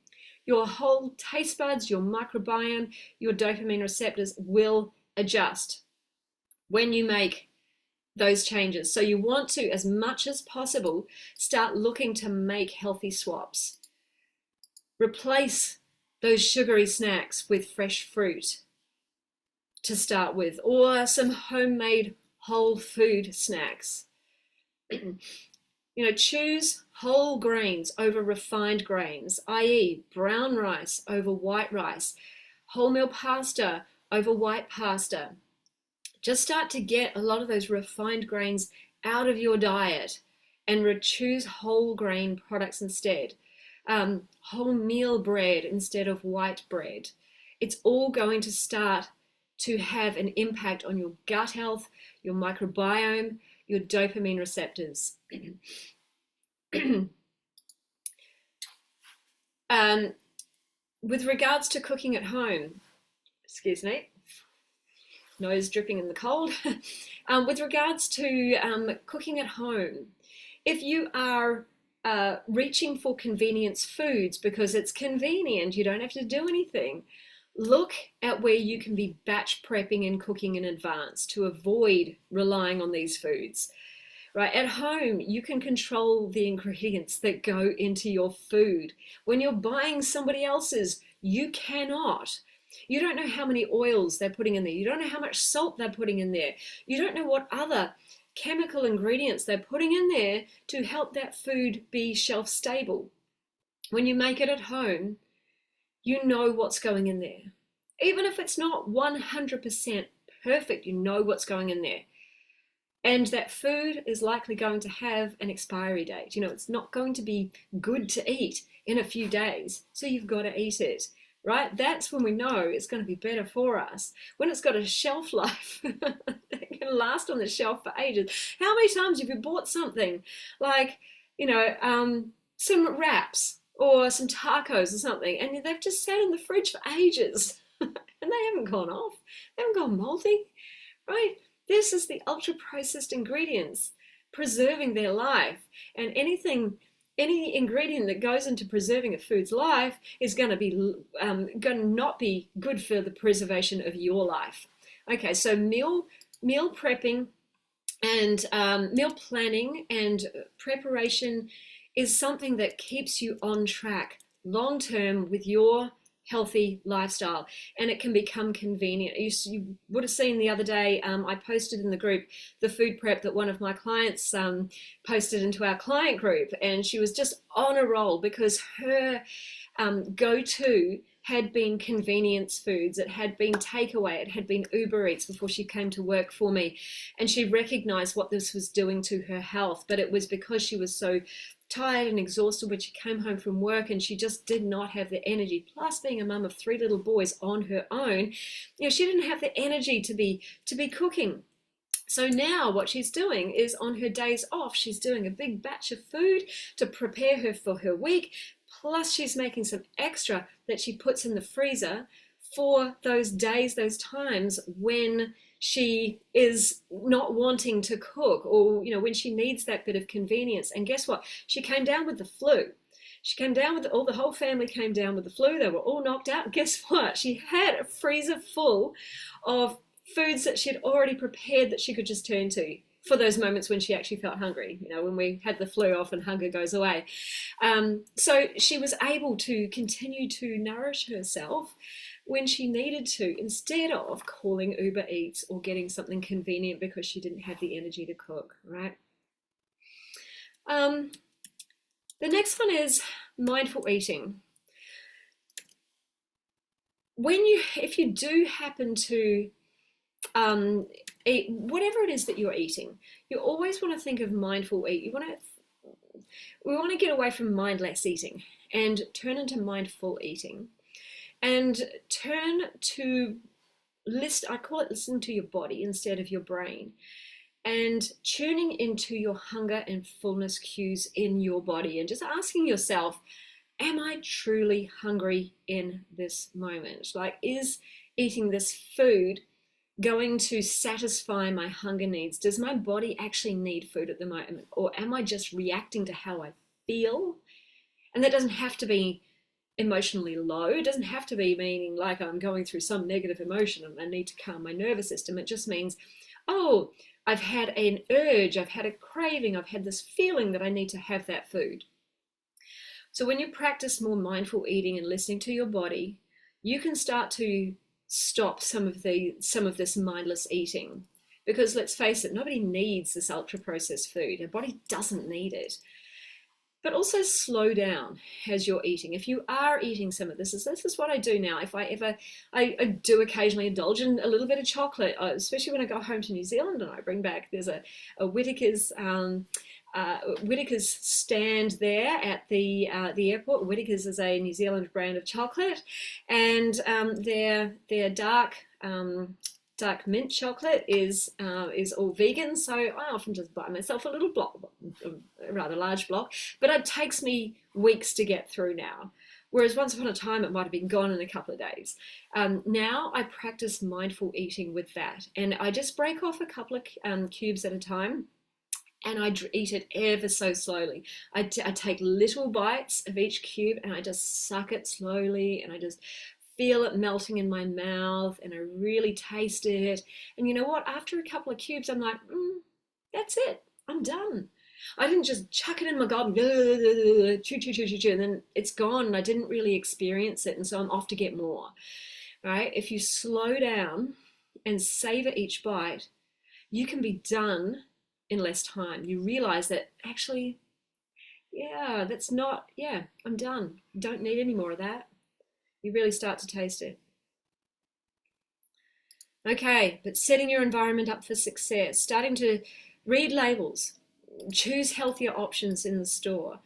Your whole taste buds, your microbiome, your dopamine receptors will adjust when you make those changes. So you want to, as much as possible, start looking to make healthy swaps. Replace those sugary snacks with fresh fruit to start with, or some homemade whole food snacks. Choose whole grains over refined grains, i.e. brown rice over white rice, wholemeal pasta over white pasta. Just start to get a lot of those refined grains out of your diet and choose whole grain products instead. Wholemeal bread instead of white bread. It's all going to start to have an impact on your gut health, your microbiome, your dopamine receptors. With regards to cooking at home, excuse me, nose dripping in the cold. With regards to cooking at home, if you are reaching for convenience foods because it's convenient, you don't have to do anything, look at where you can be batch prepping and cooking in advance to avoid relying on these foods. Right, at home, you can control the ingredients that go into your food. When you're buying somebody else's, you cannot. You don't know how many oils they're putting in there. You don't know how much salt they're putting in there. You don't know what other chemical ingredients they're putting in there to help that food be shelf stable. When you make it at home, you know what's going in there. Even if it's not 100% perfect, you know what's going in there. And that food is likely going to have an expiry date. You know, it's not going to be good to eat in a few days. So you've got to eat it, right? That's when we know it's going to be better for us. When it's got a shelf life, it can last on the shelf for ages. How many times have you bought something like, you know, some wraps or some tacos or something, and they've just sat in the fridge for ages and they haven't gone off. They haven't gone moldy, right? This is the ultra processed ingredients preserving their life, and any ingredient that goes into preserving a food's life is going to not be good for the preservation of your life. Okay, so meal prepping and meal planning and preparation is something that keeps you on track long term with your healthy lifestyle, and it can become convenient. You would have seen the other day, I posted in the group the food prep that one of my clients posted into our client group, and she was just on a roll because her go-to had been convenience foods. It had been takeaway. It had been Uber Eats before she came to work for me, and she recognized what this was doing to her health, but it was because she was so tired and exhausted when she came home from work, and she just did not have the energy. Plus, being a mum of 3 little boys on her own, you know, she didn't have the energy to be cooking. So now what she's doing is on her days off, she's doing a big batch of food to prepare her for her week. Plus, she's making some extra that she puts in the freezer for those days, those times when she is not wanting to cook, or, you know, when she needs that bit of convenience. And guess what? She came down with the flu. She came down with the whole family came down with the flu. They were all knocked out. Guess what? She had a freezer full of foods that she had already prepared that she could just turn to for those moments when she actually felt hungry, you know, when we had the flu off and hunger goes away. So she was able to continue to nourish herself when she needed to, instead of calling Uber Eats or getting something convenient because she didn't have the energy to cook, right? The next one is mindful eating. If you do happen to eat whatever it is that you're eating, you always want to think of mindful eat. We want to get away from mindless eating and turn into mindful eating, and turn to I call it listening to your body instead of your brain, and tuning into your hunger and fullness cues in your body, and just asking yourself, am I truly hungry in this moment? Like, is eating this food going to satisfy my hunger needs? Does my body actually need food at the moment, or am I just reacting to how I feel? And that doesn't have to be emotionally low. It doesn't have to be meaning like I'm going through some negative emotion and I need to calm my nervous system. It just means, oh, I've had an urge, I've had a craving, I've had this feeling that I need to have that food. So when you practice more mindful eating and listening to your body, you can start to stop some of this mindless eating. Because let's face it, nobody needs this ultra processed food. Our body doesn't need it. but also slow down as you're eating. If you are eating some of this is what I do now. If I ever, I do occasionally indulge in a little bit of chocolate, especially when I go home to New Zealand and I bring back, there's a Whittaker's stand there at the airport. Whittaker's is a New Zealand brand of chocolate, and their dark mint chocolate is all vegan. So I often just buy myself a little block, a rather large block, but it takes me weeks to get through now. Whereas once upon a time, it might have been gone in a couple of days. Now I practice mindful eating with that, and I just break off a couple of cubes at a time, and I eat it ever so slowly. I take little bites of each cube and I just suck it slowly, and I just feel it melting in my mouth, and I really taste it. And you know what? After a couple of cubes, I'm like, that's it. I'm done. I didn't just chuck it in my gob, chew, chew, chew, chew, chew, and then it's gone, and I didn't really experience it, and so I'm off to get more, right? If you slow down and savor each bite, you can be done in less time. You realize that actually, yeah, I'm done. Don't need any more of that. You really start to taste it. Okay, but setting your environment up for success, starting to read labels, choose healthier options in the store,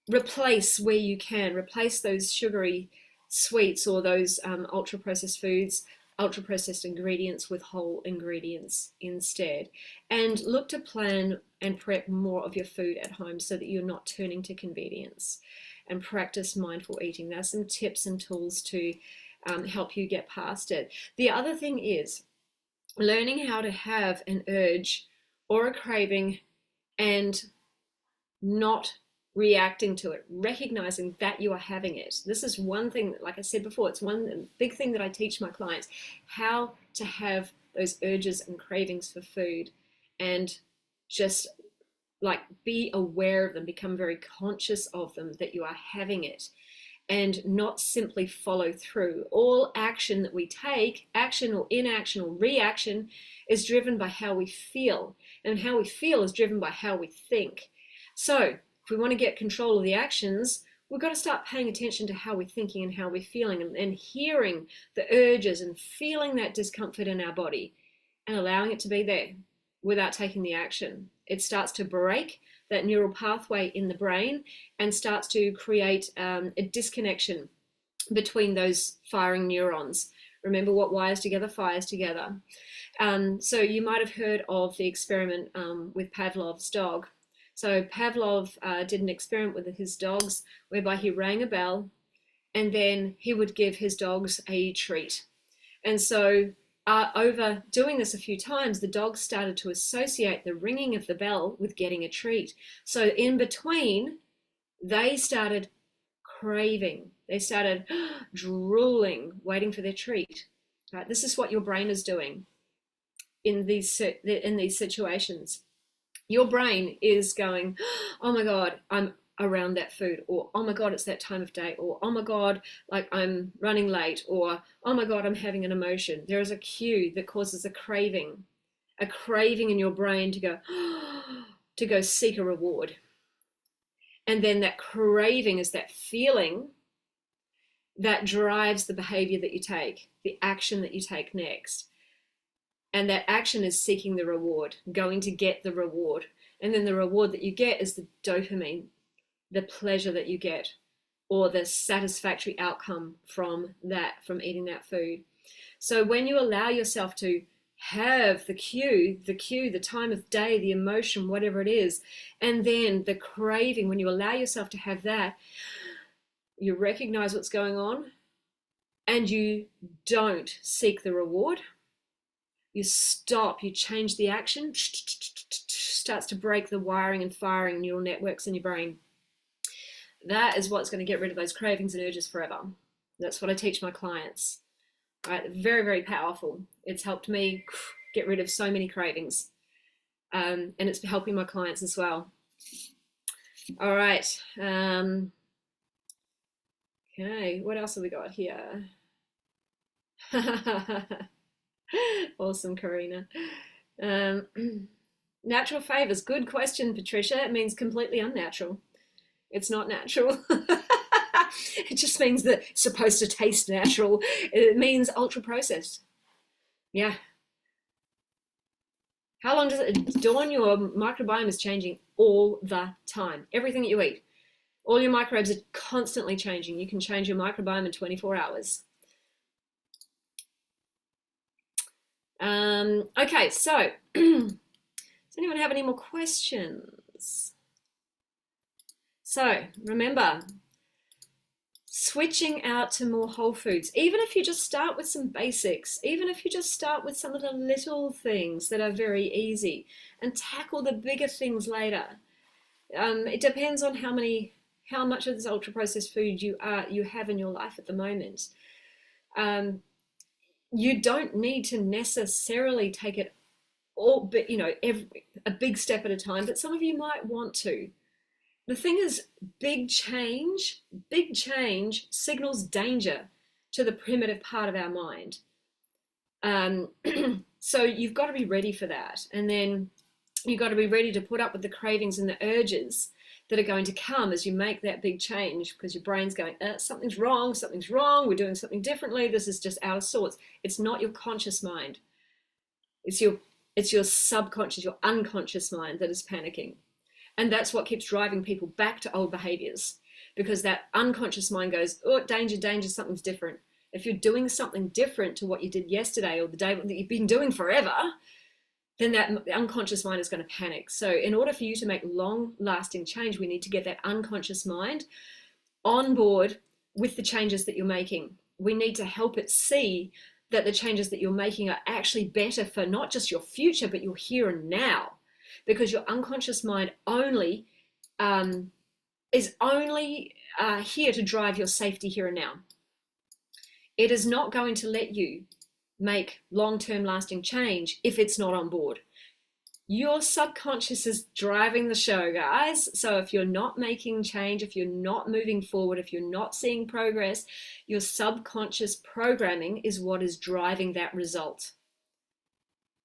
replace where you can, replace those sugary sweets or those ultra processed foods, ultra processed ingredients with whole ingredients instead, and look to plan and prep more of your food at home so that you're not turning to convenience, and practice mindful eating. There's some tips and tools to help you get past it. The other thing is learning how to have an urge or a craving and not reacting to it, recognizing that you are having it. This is one thing, like I said before, it's one big thing that I teach my clients, how to have those urges and cravings for food, and just like be aware of them, become very conscious of them, that you are having it, and not simply follow through. All action that we take, action or inaction or reaction, is driven by how we feel, and how we feel is driven by how we think. So if we want to get control of the actions, we've got to start paying attention to how we're thinking and how we're feeling, and hearing the urges and feeling that discomfort in our body and allowing it to be there without taking the action. It starts to break that neural pathway in the brain and starts to create a disconnection between those firing neurons. Remember, what wires together fires together. So you might have heard of the experiment with Pavlov's dog. So Pavlov did an experiment with his dogs whereby he rang a bell and then he would give his dogs a treat. And so over doing this a few times, the dogs started to associate the ringing of the bell with getting a treat. So in between, they started craving. They started drooling, waiting for their treat. Right? This is what your brain is doing in these situations. Your brain is going, oh my God, I'm around that food, or oh my God, it's that time of day, or oh my God, like I'm running late, or oh my God, I'm having an emotion. There is a cue that causes a craving in your brain to go seek a reward. And then that craving is that feeling that drives the behavior that you take, the action that you take next. And that action is seeking the reward, going to get the reward. And then the reward that you get is the dopamine, the pleasure that you get, or the satisfactory outcome from eating that food. So when you allow yourself to have the cue, the time of day, the emotion, whatever it is, and then the craving, when you allow yourself to have that, you recognize what's going on and you don't seek the reward. You stop, you change the action, starts to break the wiring and firing neural networks in your brain. That is what's going to get rid of those cravings and urges forever. That's what I teach my clients. Right? Very, very powerful. It's helped me get rid of so many cravings. And it's helping my clients as well. All right. Okay, what else have we got here? Awesome, Karina. Natural favors. Good question, Patricia. It means completely unnatural. It's not natural. It just means that it's supposed to taste natural. It means ultra processed. Yeah. How long does it dawn? Your microbiome is changing all the time. Everything that you eat, all your microbes are constantly changing. You can change your microbiome in 24 hours. Okay, so does anyone have any more questions? So remember, switching out to more whole foods, even if you just start with some basics, even if you just start with some of the little things that are very easy and tackle the bigger things later. It depends on how much of this ultra processed food you have in your life at the moment. You don't need to necessarily take it all, but a big step at a time, but some of you might want to. The thing is, big change signals danger to the primitive part of our mind. So you've got to be ready for that. And then you've got to be ready to put up with the cravings and the urges that are going to come as you make that big change, because your brain's going, something's wrong, we're doing something differently, this is just out of sorts. It's not your conscious mind. It's your subconscious, your unconscious mind that is panicking. And that's what keeps driving people back to old behaviors, because that unconscious mind goes, oh, danger, something's different. If you're doing something different to what you did yesterday or the day that you've been doing forever, then that unconscious mind is going to panic. So in order for you to make long-lasting change, we need to get that unconscious mind on board with the changes that you're making. We need to help it see that the changes that you're making are actually better for not just your future, but your here and now. Because your unconscious mind is only here to drive your safety here and now. It is not going to let you make long-term lasting change if it's not on board. Your subconscious is driving the show, guys. So if you're not making change, if you're not moving forward, if you're not seeing progress, your subconscious programming is what is driving that result.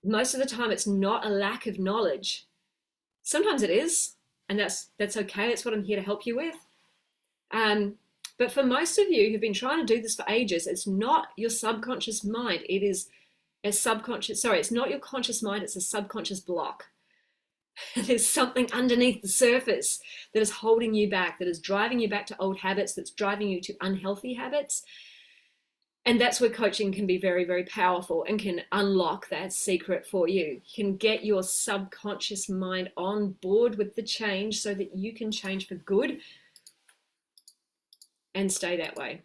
Most of the time, it's not a lack of knowledge. Sometimes it is, and that's okay. That's what I'm here to help you with. But for most of you who've been trying to do this for ages, it's not your subconscious mind. It is it's not your conscious mind, it's a subconscious block. There's something underneath the surface that is holding you back, that is driving you back to old habits, that's driving you to unhealthy habits. And that's where coaching can be very, very powerful and can unlock that secret for you. You can get your subconscious mind on board with the change so that you can change for good and stay that way,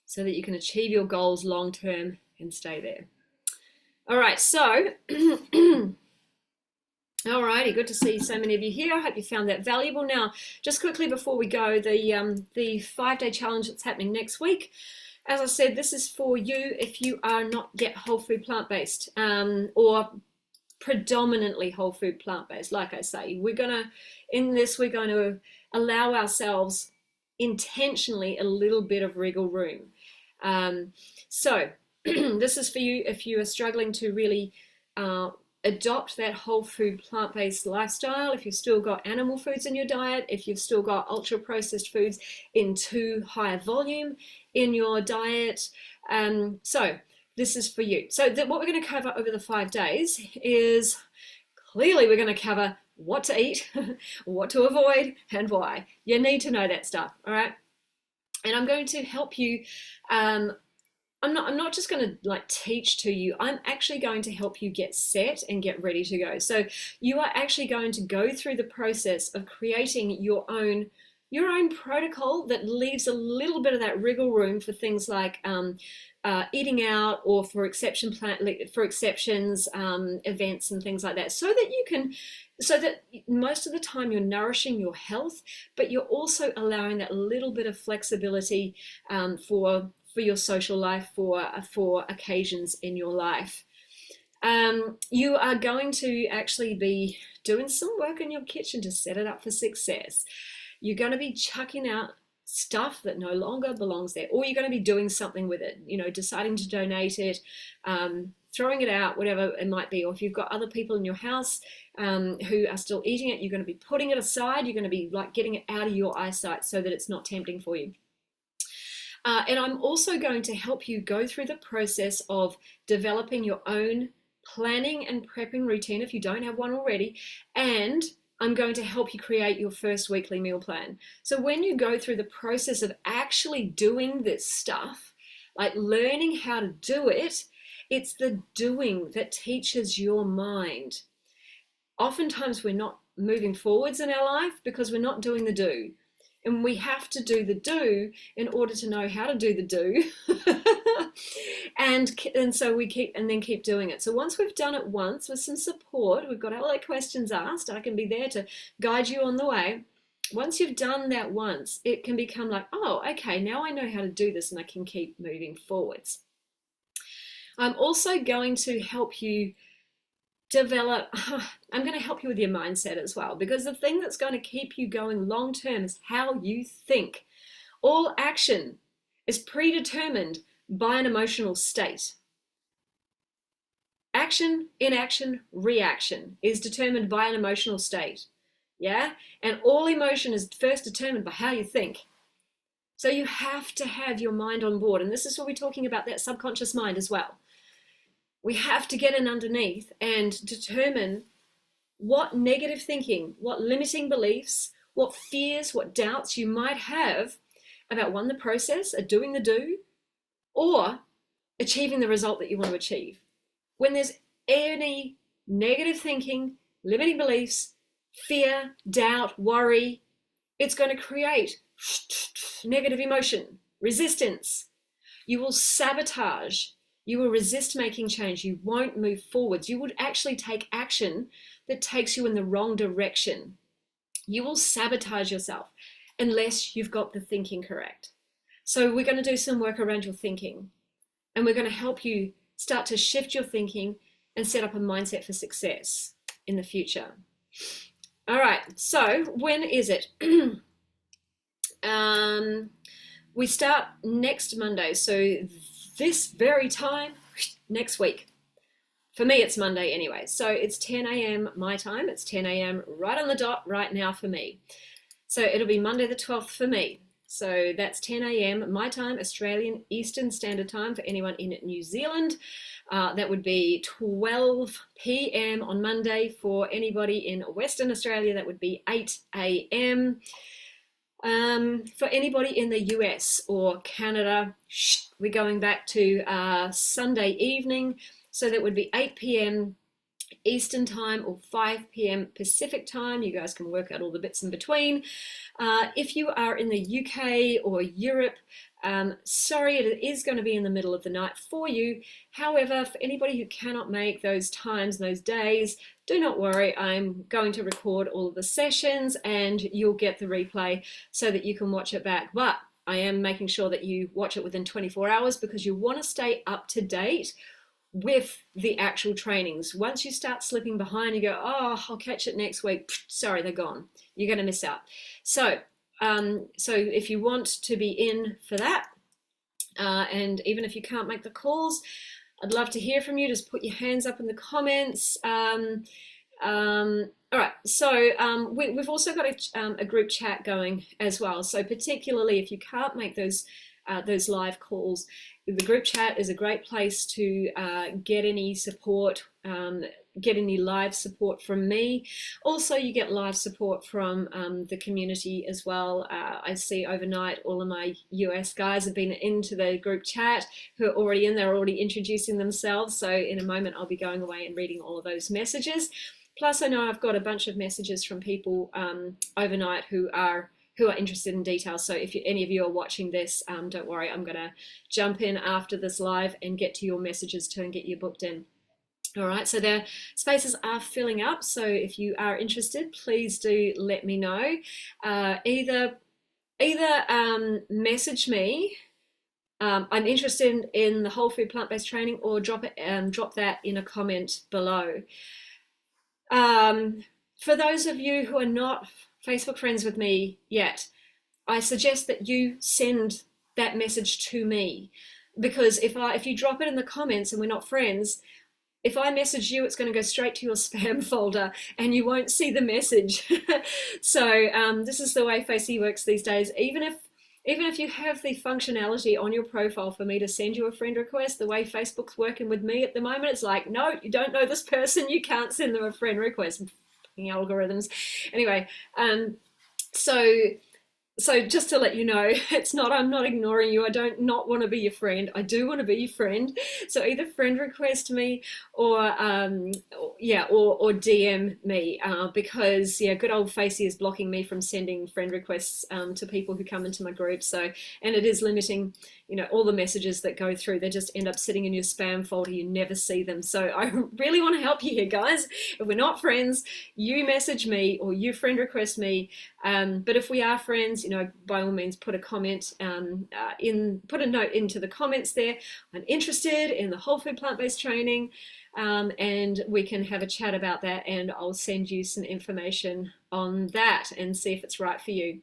so that you can achieve your goals long term and stay there. All right, so all righty, good to see so many of you here. I hope you found that valuable. Now, just quickly before we go, the 5-day challenge that's happening next week. As I said, this is for you if you are not yet whole food plant-based or predominantly whole food plant-based. Like I say, we're going to allow ourselves intentionally a little bit of wriggle room. So this is for you if you are struggling to really adopt that whole food plant-based lifestyle, if you've still got animal foods in your diet, if you've still got ultra processed foods in too high volume in your diet. So this is for you. So what we're going to cover over the 5 days is, clearly we're going to cover what to eat, what to avoid, and why. You need to know that stuff, all right? And I'm going to help you. I'm not just going to teach to you. I'm actually going to help you get set and get ready to go. So you are actually going to go through the process of creating your own protocol that leaves a little bit of that wriggle room for things like eating out, or for exceptions, events and things like that, so that most of the time you're nourishing your health, but you're also allowing that little bit of flexibility for your social life, for occasions in your life. You are going to actually be doing some work in your kitchen to set it up for success. You're going to be chucking out stuff that no longer belongs there, or you're going to be doing something with it, deciding to donate it, throwing it out, whatever it might be. Or if you've got other people in your house who are still eating it, you're going to be putting it aside. You're going to be like getting it out of your eyesight so that it's not tempting for you. And I'm also going to help you go through the process of developing your own planning and prepping routine if you don't have one already. And I'm going to help you create your first weekly meal plan. So when you go through the process of actually doing this stuff, like learning how to do it, it's the doing that teaches your mind. Oftentimes we're not moving forwards in our life because we're not doing the do. And we have to do the do in order to know how to do the do. and so we keep doing it. So once we've done it once with some support, we've got all our questions asked, I can be there to guide you on the way. Once you've done that once, it can become like, oh, okay, now I know how to do this and I can keep moving forwards. I'm also going to help you develop, I'm going to help you with your mindset as well, because the thing that's going to keep you going long term is how you think. All action is predetermined by an emotional state. Action, inaction, reaction is determined by an emotional state. Yeah? And all emotion is first determined by how you think. So you have to have your mind on board. And this is what we're talking about, that subconscious mind as well. We have to get in underneath and determine what negative thinking, what limiting beliefs, what fears, what doubts you might have about one, the process of doing the do, or achieving the result that you want to achieve. When there's any negative thinking, limiting beliefs, fear, doubt, worry, it's going to create negative emotion, resistance. You will sabotage. You will resist making change. You won't move forwards. You would actually take action that takes you in the wrong direction. You will sabotage yourself unless you've got the thinking correct. So we're going to do some work around your thinking, and we're going to help you start to shift your thinking and set up a mindset for success in the future. All right, so when is it? We start next Monday, so this very time next week. For me, it's Monday anyway. So it's 10 a.m. my time. It's 10 a.m. right on the dot right now for me. So it'll be Monday the 12th for me. So that's 10 a.m. my time, Australian Eastern Standard Time for anyone in New Zealand. That would be 12 p.m. on Monday. For anybody in Western Australia, that would be 8 a.m. For anybody in the US or Canada, we're going back to Sunday evening. So that would be 8 p.m. Eastern Time or 5 p.m. Pacific Time. You guys can work out all the bits in between. If you are in the UK or Europe, sorry, it is going to be in the middle of the night for you. However, for anybody who cannot make those times, those days, do not worry. I'm going to record all of the sessions and you'll get the replay so that you can watch it back. But I am making sure that you watch it within 24 hours because you want to stay up to date with the actual trainings. Once you start slipping behind, you go, oh, I'll catch it next week. Sorry, they're gone. You're going to miss out. So if you want to be in for that, and even if you can't make the calls, I'd love to hear from you. Just put your hands up in the comments. All right, so we've also got a group chat going as well. So particularly if you can't make those live calls, the group chat is a great place to get any support, get any live support from me. Also, you get live support from the community as well. I see overnight all of my US guys have been into the group chat who are already in, they're already introducing themselves. So in a moment, I'll be going away and reading all of those messages. Plus, I know I've got a bunch of messages from people overnight who are interested in details. So if any of you are watching this, don't worry, I'm going to jump in after this live and get to your messages too and get you booked in. All right, so the spaces are filling up. So if you are interested, please do let me know. Either message me, I'm interested in the whole food plant-based training, or drop that in a comment below. For those of you who are not Facebook friends with me yet, I suggest that you send that message to me, because if you drop it in the comments and we're not friends, if I message you, it's going to go straight to your spam folder and you won't see the message. So this is the way Facey works these days. Even if you have the functionality on your profile for me to send you a friend request, the way Facebook's working with me at the moment, it's like, no, you don't know this person, you can't send them a friend request. Algorithms. Anyway, so just to let you know, I'm not ignoring you. I don't not want to be your friend. I do want to be your friend. So either friend request me or DM me, because good old Facey is blocking me from sending friend requests to people who come into my group. So, and it is limiting, all the messages that go through. They just end up sitting in your spam folder. You never see them. So I really want to help you here, guys. If we're not friends, you message me or you friend request me. But if we are friends, by all means, put a comment put a note into the comments there. I'm interested in the whole food plant-based training, and we can have a chat about that, and I'll send you some information on that and see if it's right for you.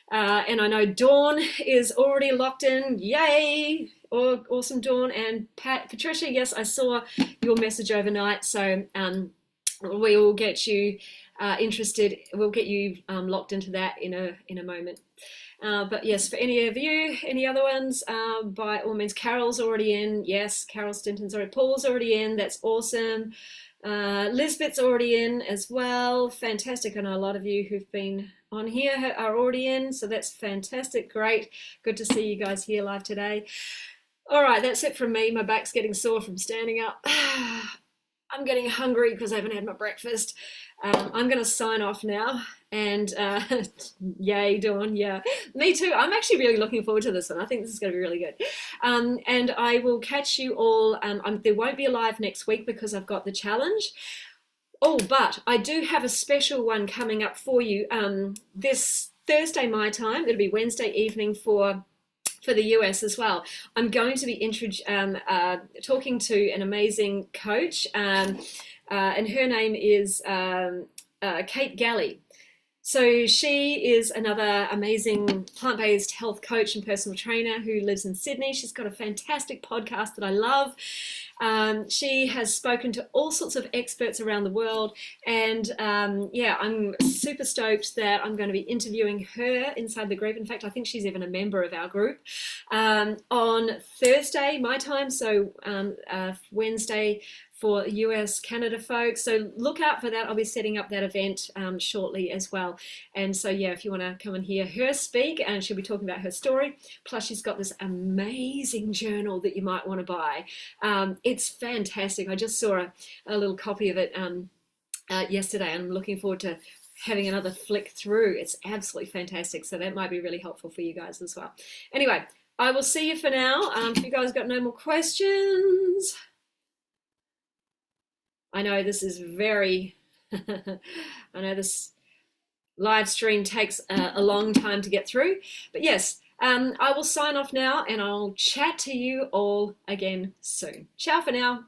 And I know Dawn is already locked in. Yay! Awesome, Dawn. And Patricia, yes, I saw your message overnight. So we will get you interested. We'll get you locked into that in a moment. But yes, for any of you, any other ones, by all means, Carol's already in. Yes, Carol Stinton's already. Paul's already in. That's awesome. Lisbeth's already in as well. Fantastic. I know a lot of you who've been on here are already in, so that's fantastic. Great. Good to see you guys here live today. All right, that's it from me. My back's getting sore from standing up. I'm getting hungry because I haven't had my breakfast. I'm going to sign off now. And yay, Dawn. Yeah, me too. I'm actually really looking forward to this one. I think this is going to be really good. And I will catch you all. There won't be a live next week because I've got the challenge. Oh, but I do have a special one coming up for you this Thursday my time. It'll be Wednesday evening for the US as well. I'm going to be talking to an amazing coach, and her name is Kate Galley. So she is another amazing plant-based health coach and personal trainer who lives in Sydney. She's got a fantastic podcast that I love. She has spoken to all sorts of experts around the world, and I'm super stoked that I'm going to be interviewing her inside the group. In fact, I think she's even a member of our group on Thursday my time, so Wednesday for US Canada folks. So look out for that. I'll be setting up that event shortly as well. And so if you want to come and hear her speak, and she'll be talking about her story. Plus she's got this amazing journal that you might want to buy. It's fantastic. I just saw a little copy of it yesterday, and I'm looking forward to having another flick through. It's absolutely fantastic. So that might be really helpful for you guys as well. Anyway, I will see you for now. If you guys got no more questions. I know this is I know this live stream takes a long time to get through, but yes, I will sign off now, and I'll chat to you all again soon. Ciao for now.